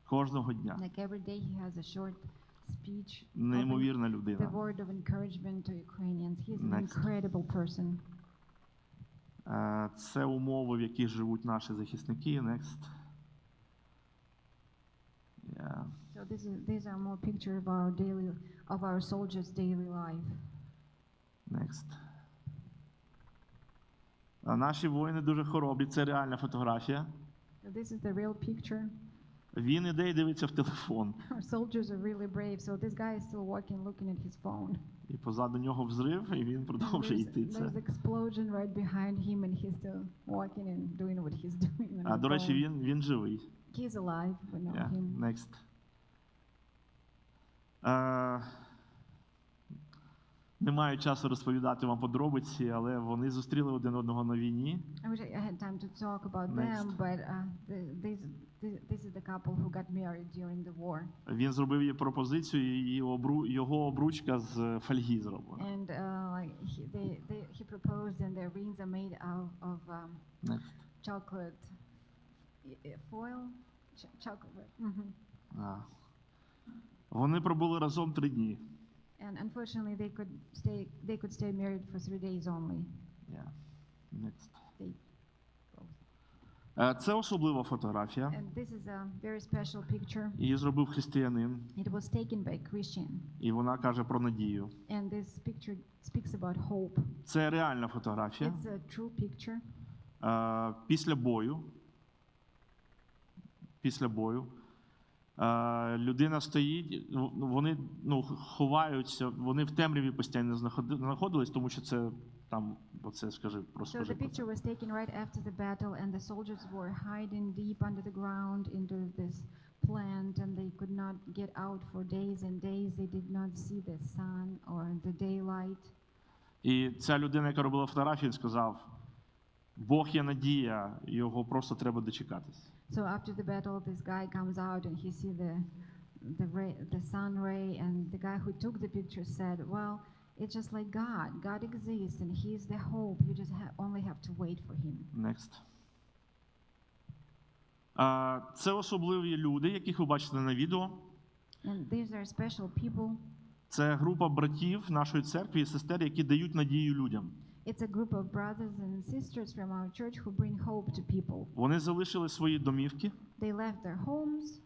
Кожного дня. Like every day he has a short speech, Неймовірна the людина. word of encouragement to Ukrainians. He's an Next. incredible person. Це умови, в яких живуть наші захисники. Next. Yeah. So these are more picture of our soldiers' daily life. Next. Наші воїни дуже хоробрі. Це реальна фотографія. So this is the real picture. Він іде і дивиться в телефон. Our soldiers are really brave. So this guy is still walking, looking at his phone. І позаду нього взрив, і він And продовжує йти. Це. there's explosion right behind him, and he's still walking and doing what he's doing. on the До речі, phone. він живий. He's alive. We know Yeah. him. Next. Не маю часу розповідати вам подробиці, але вони зустріли один одного на війні. I wish I had time to talk about Next. them, but this is the couple who got married during the war. Він зробив їй пропозицію, і його обручка з фольги зроблена. And like he proposed, and their rings are made out of Next. chocolate foil. Chocolate. Mhm. А. Вони пробули разом 3 дні. And unfortunately, they could stay married for 3 days only. Yeah. Next. They Це особлива фотографія. And this is a very special picture. Її зробив християнин, It was taken by a Christian, і вона каже про надію. and this picture speaks about hope. Це реальна фотографія. It's a true picture. Після бою людина стоїть, вони ховаються, вони в темряві постійно знаходились, тому що це там, оце скажи, So просто the скажи про picture це. was taken right after the battle, and the soldiers were hiding deep under the ground into this plant, and they could not get out for days and days. They did not see the sun or the daylight. І ця людина, яка робила фотографію, сказав, Бог є надія, його просто треба дочекатись. So after the battle, this guy comes out and he sees the sun ray, and the guy who took the picture said, "Well, it's just like God. God exists, and He's the hope. You just only have to wait for Him." Next. Це особливі люди, яких ви бачите на відео. And these are special people. Це група братів нашої церкви і сестер, які дають надію людям. It's a group of brothers and sisters from our church who bring hope to people. Вони залишили свої домівки They left their homes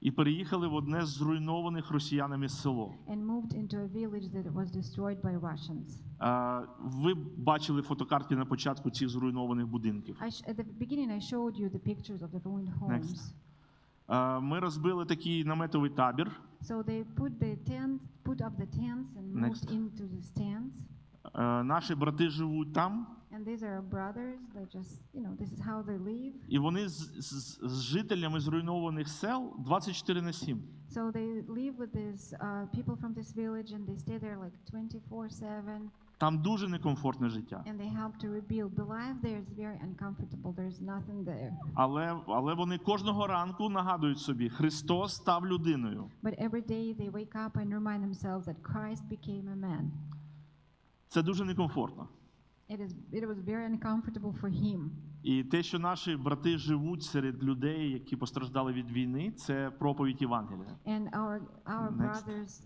і переїхали в одне з зруйнованих росіянами село. and moved into a village that was destroyed by Russians. Ви бачили фотокартки на початку цих зруйнованих будинків. At the beginning, I showed you the pictures of the ruined homes. Ми розбили такий наметовий табір. So they put up the tents and moved Next. into the stands. Наші брати живуть там, And these are our brothers. They just, this is how they live. і вони з жителями зруйнованих сел 24/7. So they live with these people from this village, and they stay there like 24/7. Там дуже некомфортне життя. And they help to rebuild. The life there is very uncomfortable. There's nothing there. Але вони кожного ранку нагадують собі, Христос став людиною. But every day they wake up and remind themselves that Christ became a man. Це дуже некомфортно. It was very uncomfortable for him. І те, що наші брати живуть серед людей, які постраждали від війни, це проповідь Євангелія. And our Next. brothers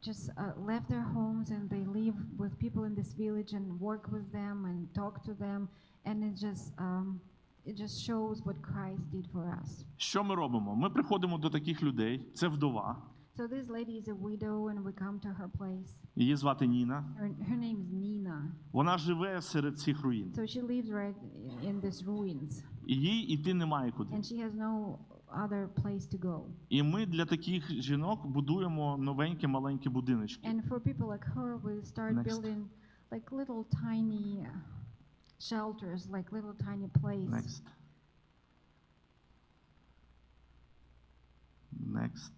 just left their homes and they live with people in this village and work with them and talk to them, and it just shows what Christ did for us. Що ми робимо? Ми приходимо до таких людей, це вдова, So this lady is a widow, and we come to her place. її звати Ніна. Her name is Nina. Вона живе серед цих руїн. So she lives right in these ruins, І їй іти немає куди. and she has no other place to go. І ми для таких жінок будуємо новенькі маленькі будиночки. And for people like her, we start Next. building like little tiny shelters, like little tiny place. Next. Next.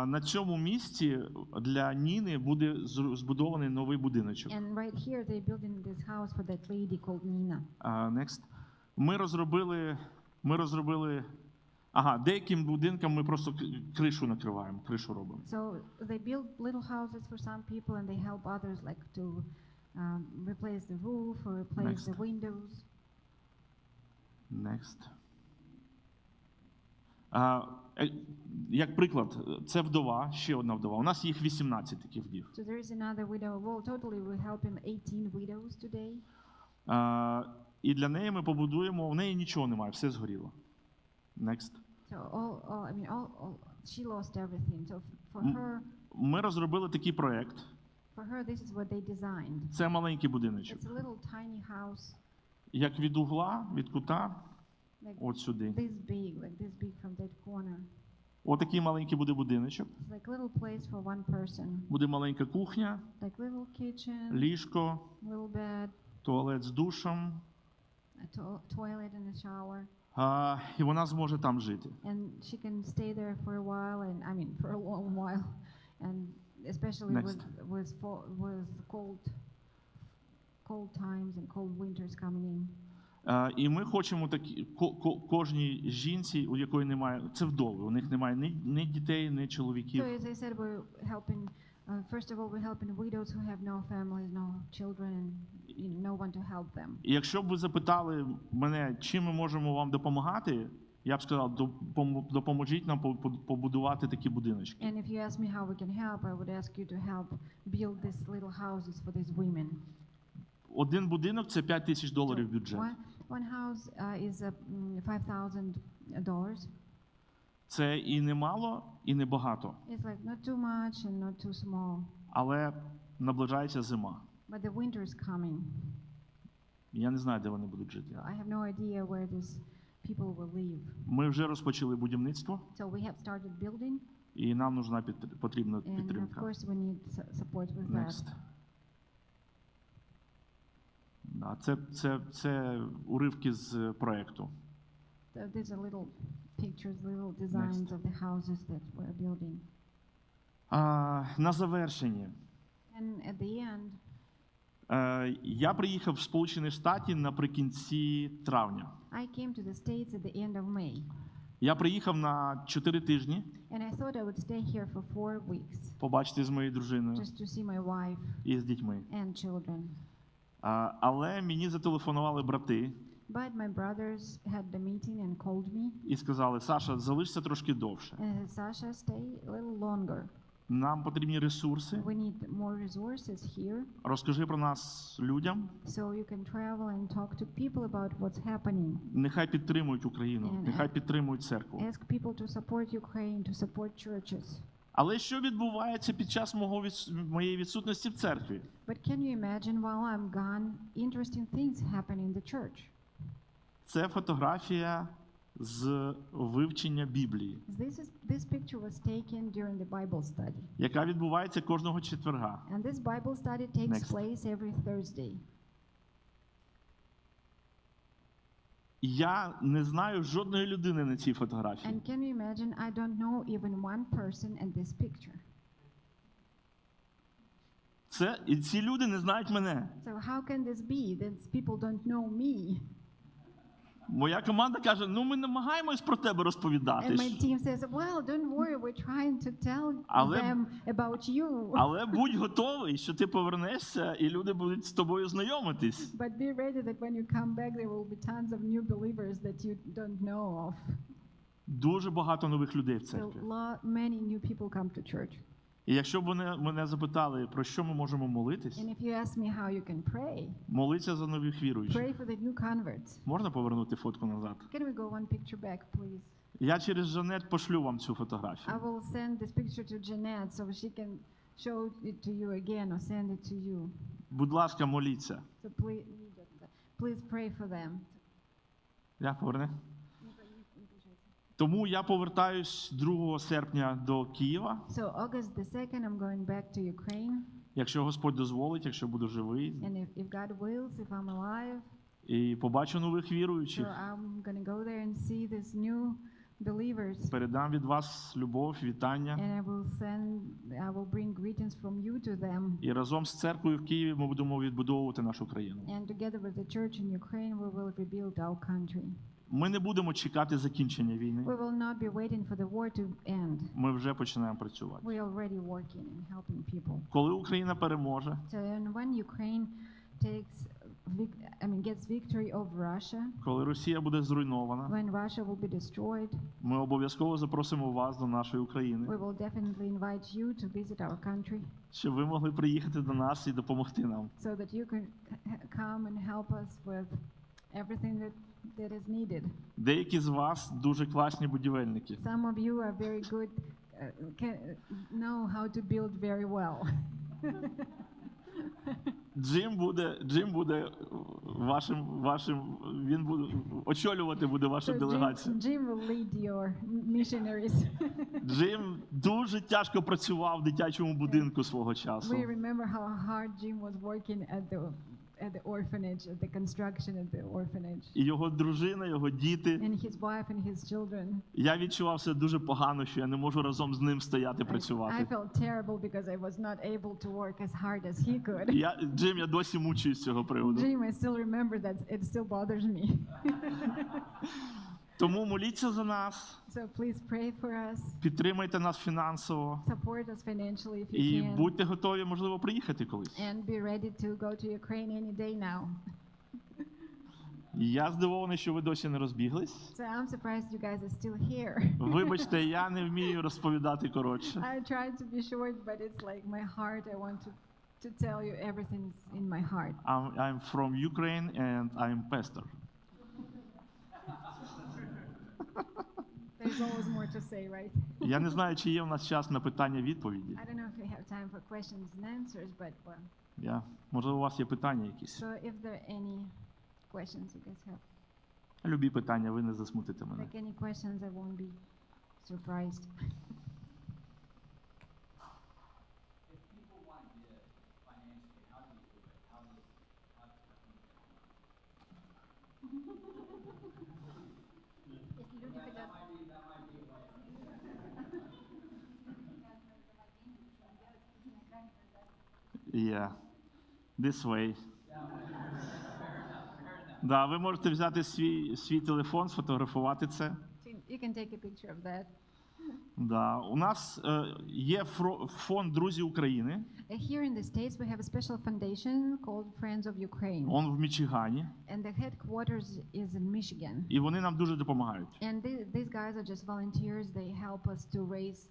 На цьому місці для Ніни буде збудований новий будиночок. And right here, they're building this house for that lady called Nina. Next. Ми розробили. Деяким будинкам ми просто кришу накриваємо, кришу робимо. So they build little houses for some people, and they help others, like to replace the roof or replace Next. the windows. Next. Як приклад, це вдова, ще одна вдова. У нас їх 18 таких вдів. So there is another widow. Well, totally we're helping 18 widows today. І для неї ми побудуємо, в неї нічого немає, все згоріло. Next. So she lost everything. So for her, Ми розробили такий проєкт. for her, this is what they designed. Це маленький будиночок. It's a little tiny house, Як від угла, від кута, like от сюди. like this big from that corner. Отакий маленький буде будиночок. It's like little place for one person, Буде маленька кухня, like little kitchen, ліжко, little bed, туалет з душем. a toilet and a shower. І вона зможе там жити. And she can stay there for a while, and for a long while, and especially Next. with cold times and cold winters coming in. І ми хочемо кожній жінці, у якої немає, це вдови, у них немає ні дітей, ні чоловіків. So as I said, we're helping. First of all, we're helping widows who have no families, no children, and no one to help them. І якщо б ви запитали мене, чим ми можемо вам допомагати, я б сказав, допоможіть нам побудувати такі будиночки. And if you ask me how we can help, I would ask you to help build these little houses for these women. Один будинок – це $5,000 бюджет. One house is $5,000. Це і не мало, і не багато. It's like not too much and not too small. Але наближається зима. But the winter is coming. Я не знаю, де вони будуть жити. I have no idea where these people will live. Ми вже розпочали будівництво, So we have started building, і нам потрібна and of підтримка. course we need support with that. Next. Да, це уривки з проекту. So these are little pictures, little designs of the houses that we're building. На завершенні. And at the end, Я приїхав в Сполучені Штати наприкінці травня. I came to the States at the end of May. Я приїхав на 4 тижні And I thought I would stay here for 4 weeks, побачити з моєю дружиною just to see my wife і з дітьми. and children. Але мені зателефонували брати But my brothers had the meeting and called me і сказали: Саша, залишся трошки довше. and said, Sasha, stay a little longer. Нам потрібні ресурси. We need more resources here, Розкажи про нас людям. so you can travel and talk to people about what's happening. Нехай підтримують Україну, нехай підтримують церкву. Ask people to support Ukraine, to support churches. Але що відбувається під час моєї відсутності в церкві? But can you imagine while I'm gone, interesting things happen in the church? Це фотографія з вивчення Біблії, This picture was taken during the Bible study. яка відбувається кожного четверга. And this Bible study takes Next. place every Thursday. Я не знаю жодної людини на цій фотографії. And can you imagine, I don't know even one person in this picture. І ці люди не знають мене. So how can this be? These people don't know me. Моя команда каже, ми намагаємось про тебе розповідати. And my team says, well, don't worry, we're trying to tell Але- them about you. Але будь готовий, що ти повернешся, і люди будуть з тобою знайомитись. But be ready that when you come back, there will be tons of new believers that you don't know of. Дуже багато нових людей в So церкві. many new people come to church. І якщо б вони мене запитали, про що ми можемо молитись, And if you ask me how you can pray, молиться за нових віруючих. pray for the new converts. Можна повернути фотку назад? Can we go one picture back, please? Я через Жанет пошлю вам цю I фотографію. will send this picture to Jeanette so she can show it to you again or send it to you. Будь ласка, моліться. So please pray for them. Я поверне. Тому я повертаюсь 2 серпня до Києва. So August the 2nd, I'm going back to Ukraine. Якщо Господь дозволить, якщо буду живий, And if God wills, if I'm alive, і побачу нових so віруючих, I'm going to go there and see these new believers. передам від вас любов, вітання. And I will bring greetings from you to them. І разом з церквою в Києві ми будемо відбудовувати нашу країну. And together with the church in Ukraine, we will rebuild our country. Ми не будемо чекати закінчення війни. We will not be waiting for the war to end. Ми вже починаємо працювати. We are already working and helping people. Коли Україна переможе, So and when Ukraine gets victory over Russia, коли Росія буде зруйнована, when Russia will be destroyed, ми обов'язково запросимо вас до нашої України, we will definitely invite you to visit our country щоб ви могли приїхати до нас і допомогти нам. so that you can come and help us with everything that is needed. Деякі з вас дуже класні будівельники. Some of you are very good, know how to build very well. Джим буде він буде очолювати вашу So делегацію. Jim will lead your missionaries. Джим дуже тяжко працював в дитячому будинку свого часу. We remember how hard Jim was working at the orphanage, at the construction at the orphanage. І його дружина, його діти. And his wife and his children. Я відчував себе дуже погано, що я не можу разом з ним стояти I працювати. felt terrible because I was not able to work as hard as he could. Джим, я досі мучуюсь з цього приводу. Jim, I still remember that. It still bothers me. Тому моліться за нас, So please pray for us. підтримайте нас фінансово Support us financially if you і can. будьте готові, можливо, приїхати колись. And be ready to go to Ukraine any day now. Я здивований, що ви досі не розбіглись. So I'm surprised you guys are still here. Вибачте, я не вмію розповідати коротше. I tried to be short, but it's like my heart. I want to tell you everything in my heart. I'm from Ukraine and I'm pastor. There's always more to say, right? Я не знаю, чи є в нас час на питання-відповіді. I don't know if we have time for questions and answers, but well. Можливо, у вас є питання якісь. So if there are any questions you guys have, Любі питання, ви не засмутите мене. like any questions, I won't be surprised. Yeah. This way. Да, ви можете взяти свій телефон, сфотографувати це. You can take a picture of that. Да. У нас є фонд «Друзі України». Here in the States, we have a special foundation called Friends of Ukraine. Он в Мічигані. And the headquarters is in Michigan. І вони нам дуже допомагають. And these guys are just volunteers. They help us to raise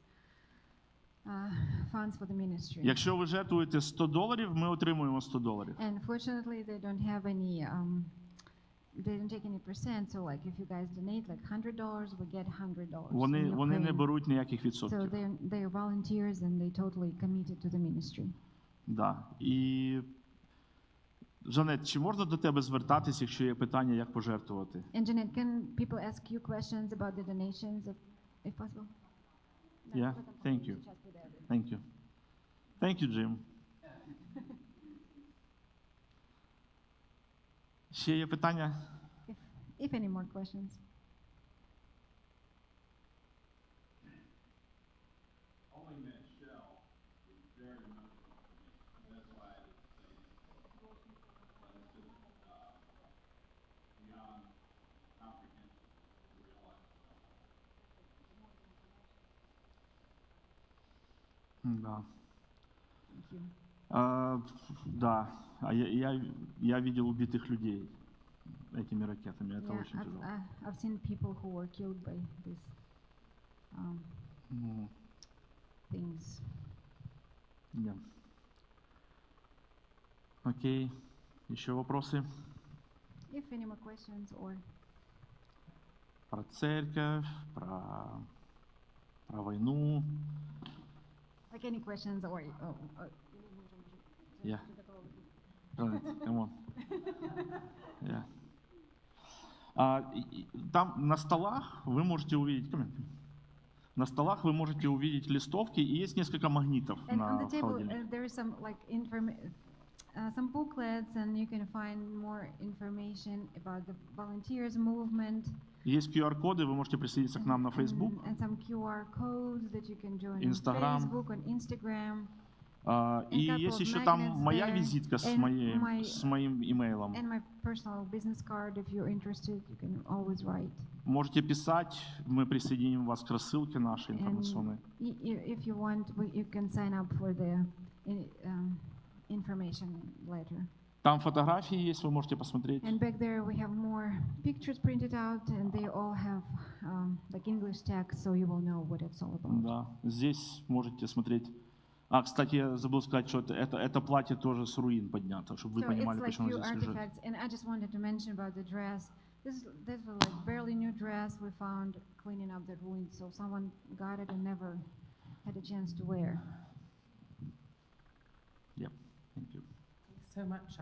funds for the ministry. Якщо ви жертвуєте $100, ми отримуємо $100. And fortunately, they don't have any, they don't take any percent. So like if you guys donate like $100, we get $100. Вони не беруть ніяких So відсотків. they're volunteers and they totally committed to the ministry. Да. І Жанет, чи можна до тебе звертатись, якщо є питання, як пожертвувати? And Jeanette, can people ask you questions about the donations, if possible? Yeah, thank you. Thank you. Thank you, Jim. Ще є питання? If any more questions. Да. Thank you. Да. Я видел убитых людей этими ракетами. Это Yeah, очень тяжело. I've seen people who were killed by these Ну, things. да. Окей. Еще вопросы If any more questions or про церковь, про войну? like any questions or Yeah. Right, come on. Yeah. Там на столах вы можете увидеть На столах вы можете увидеть листовки, и есть несколько магнитов and on на the table холодильнике. there is some like some booklets, and you can find more information about the volunteers movement. Есть QR-коды, вы можете присоединиться к нам на Facebook. And some QR codes that you can join Instagram. on Facebook, on Instagram. И couple есть of еще там magnets моя there, визитка с and моим имейлом. And my personal business card, if you're interested, you can always write. Можете писать, мы присоединим вас к рассылке нашей информационной. And if you want, you can sign up for the information letter. Там фотографии есть, вы можете посмотреть. And back there we have more pictures printed out, and they all have like English text, so you will know what it's all about. Да, здесь можете смотреть. Кстати, я забыл сказать, что это платье тоже с руин поднято, чтобы вы So понимали, it's like почему few здесь лежит. artifacts, and I just wanted to mention about the dress. This was like barely new dress we found cleaning up the ruins, so someone got it and never had a chance to wear. Yep, thank you. Thanks so much,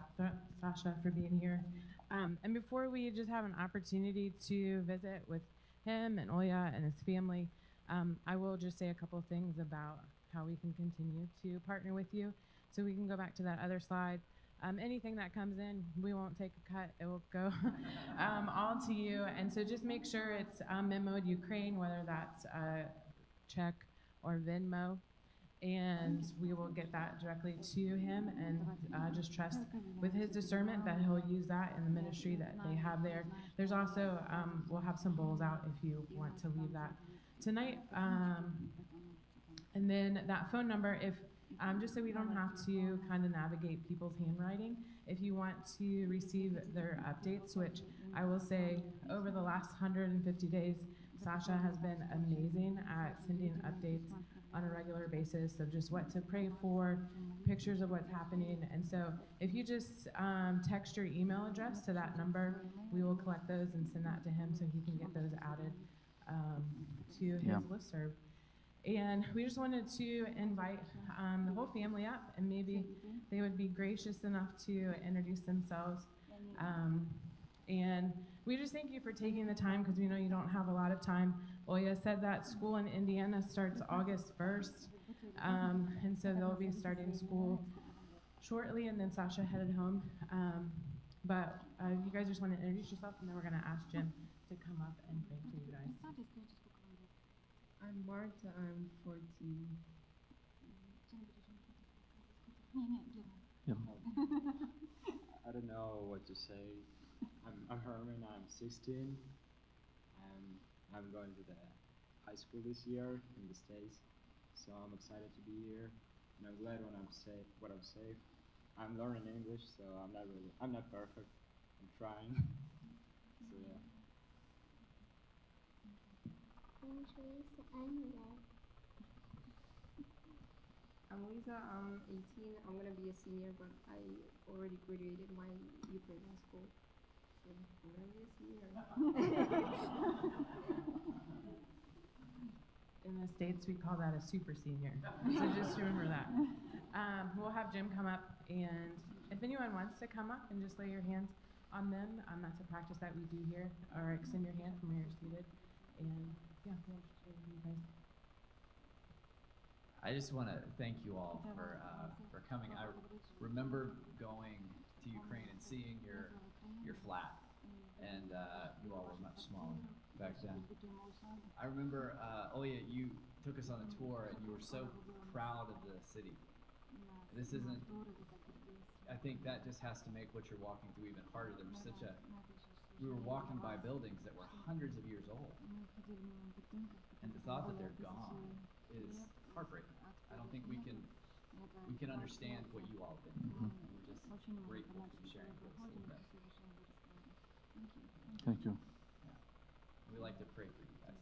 Sasha, for being here. And before we just have an opportunity to visit with him and Olga and his family, I will just say a couple of things about how we can continue to partner with you. So we can go back to that other slide. Anything that comes in, we won't take a cut. It will go all to you. And so just make sure it's Venmoed Ukraine, whether that's check or Venmo. And we will get that directly to him, and just trust with his discernment that he'll use that in the ministry that they have there. There's also, we'll have some bowls out if you want to leave that tonight. And then that phone number, if just so we don't have to kind of navigate people's handwriting, if you want to receive their updates, which I will say over the last 150 days, Sasha has been amazing at sending updates on a regular basis of just what to pray for, pictures of what's happening. And so if you just text your email address to that number, we will collect those and send that to him so he can get those added to his listserv. And we just wanted to invite the whole family up, and maybe they would be gracious enough to introduce themselves. And we just thank you for taking the time, because we know you don't have a lot of time. Olga said that school in Indiana starts August 1st, and so they'll be starting school shortly, and then Sasha headed home. But you guys just want to introduce yourself, and then we're going to ask Jim to come up and pray for you guys. I'm Marta, I'm 14. Yeah. I don't know what to say. I'm Herman, I'm 16. I'm going to the high school this year in the States, so I'm excited to be here, and I'm glad when I'm safe. I'm learning English, so I'm not perfect. I'm trying. So yeah. I'm Lisa, I'm 18. I'm gonna be a senior, but I already graduated my Ukrainian school. So I'm gonna be a senior. In the States, we call that a super senior. So just remember that. We'll have Jim come up and if anyone wants to come up and just lay your hands on them, that's a practice that we do here, or extend your hand from where you're seated. And yeah, we'll just give you guys. I just want to thank you all for coming. I remember going to Ukraine and seeing your flat, and you all were much smaller back then. I remember, Olga, you took us on a tour, and you were so proud of the city. This isn't. I think that just has to make what you're walking through even harder. There was we were walking by buildings that were hundreds of years old, and the thought that they're gone is heartbreaking. I don't think we can understand what you all have been through. We're just grateful for sharing with us a little bit. Thank you. Yeah. We like to pray for you guys.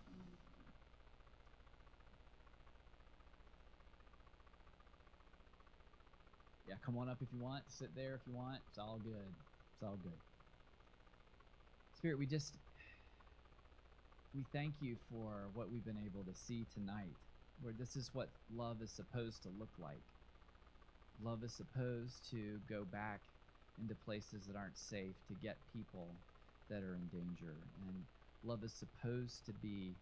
Yeah, come on up if you want. Sit there if you want. It's all good. It's all good. Spirit, we thank you for what we've been able to see tonight, where this is what love is supposed to look like. Love is supposed to go back into places that aren't safe to get people that are in danger. And love is supposed to be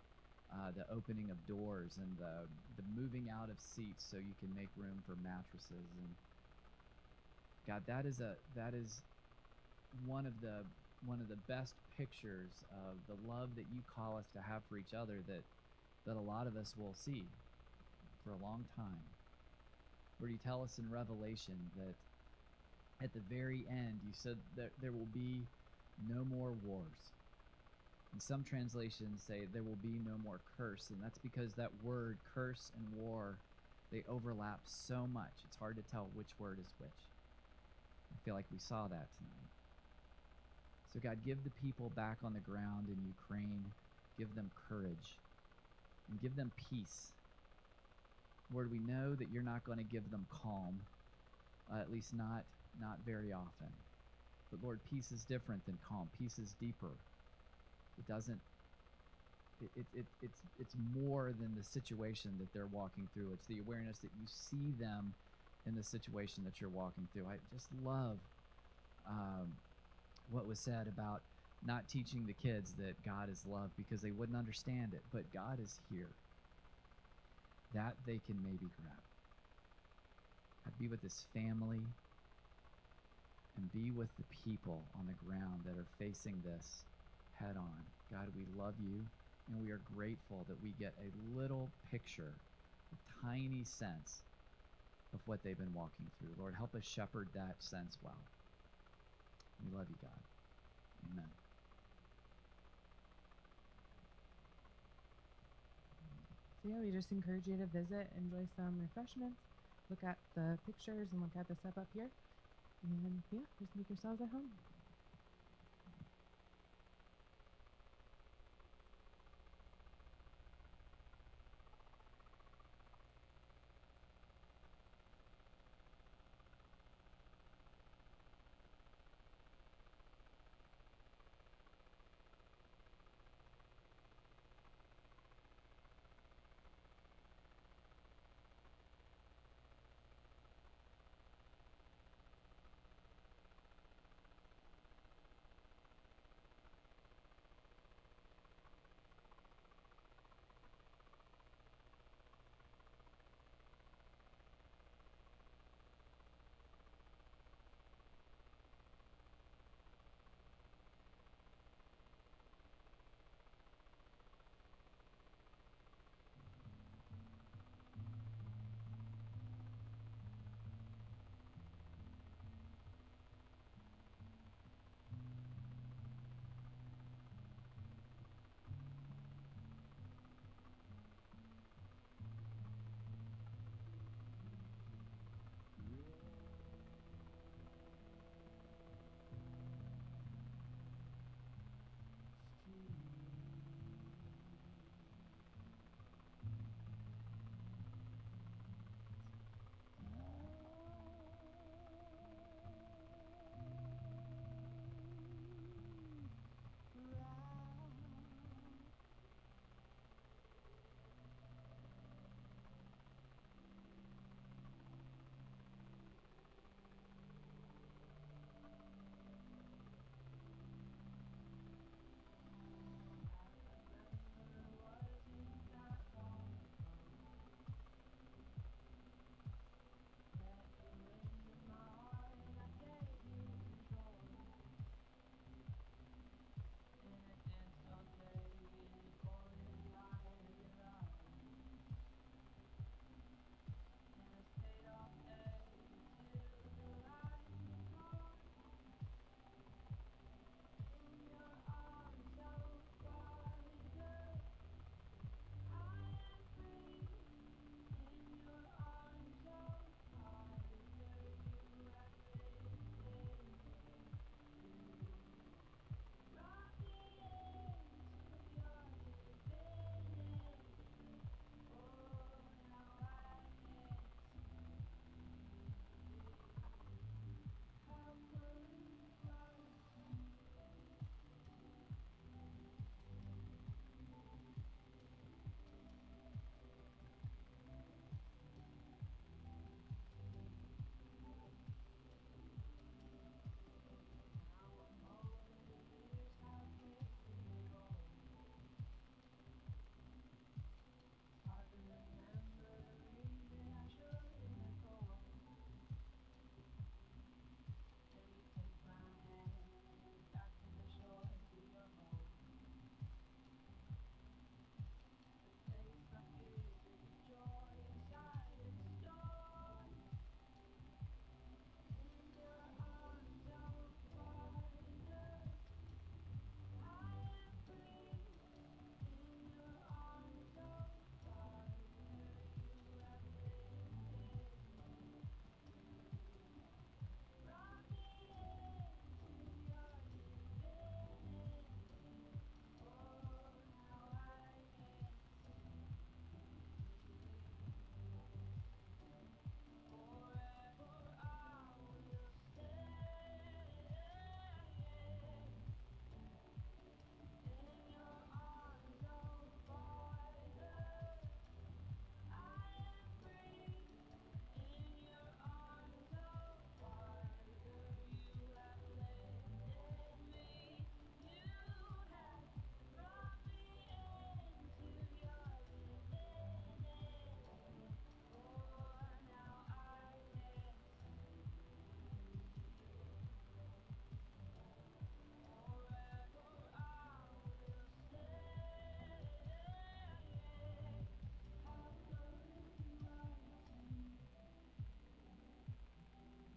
the opening of doors and the moving out of seats so you can make room for mattresses. And God, that is one of the best pictures of the love that you call us to have for each other that a lot of us will see for a long time. Where you tell us in Revelation that at the very end you said that there will be no more wars. And some translations say there will be no more curse, and that's because that word curse and war, they overlap so much. It's hard to tell which word is which. I feel like we saw that tonight. So God, give the people back on the ground in Ukraine, give them courage, and give them peace. Lord, we know that you're not going to give them calm, at least not very often. But Lord, peace is different than calm. Peace is deeper. It's more than the situation that they're walking through. It's the awareness that you see them in the situation that you're walking through. I just love what was said about not teaching the kids that God is love because they wouldn't understand it, but God is here. That they can maybe grab. I'd be with his family and be with the people on the ground that are facing this head on. God, we love you, and we are grateful that we get a little picture, a tiny sense of what they've been walking through. Lord, help us shepherd that sense well. We love you, God. Amen. So yeah, we just encourage you to visit, enjoy some refreshments, look at the pictures and look at the stuff up here. And yeah, just make yourselves at home.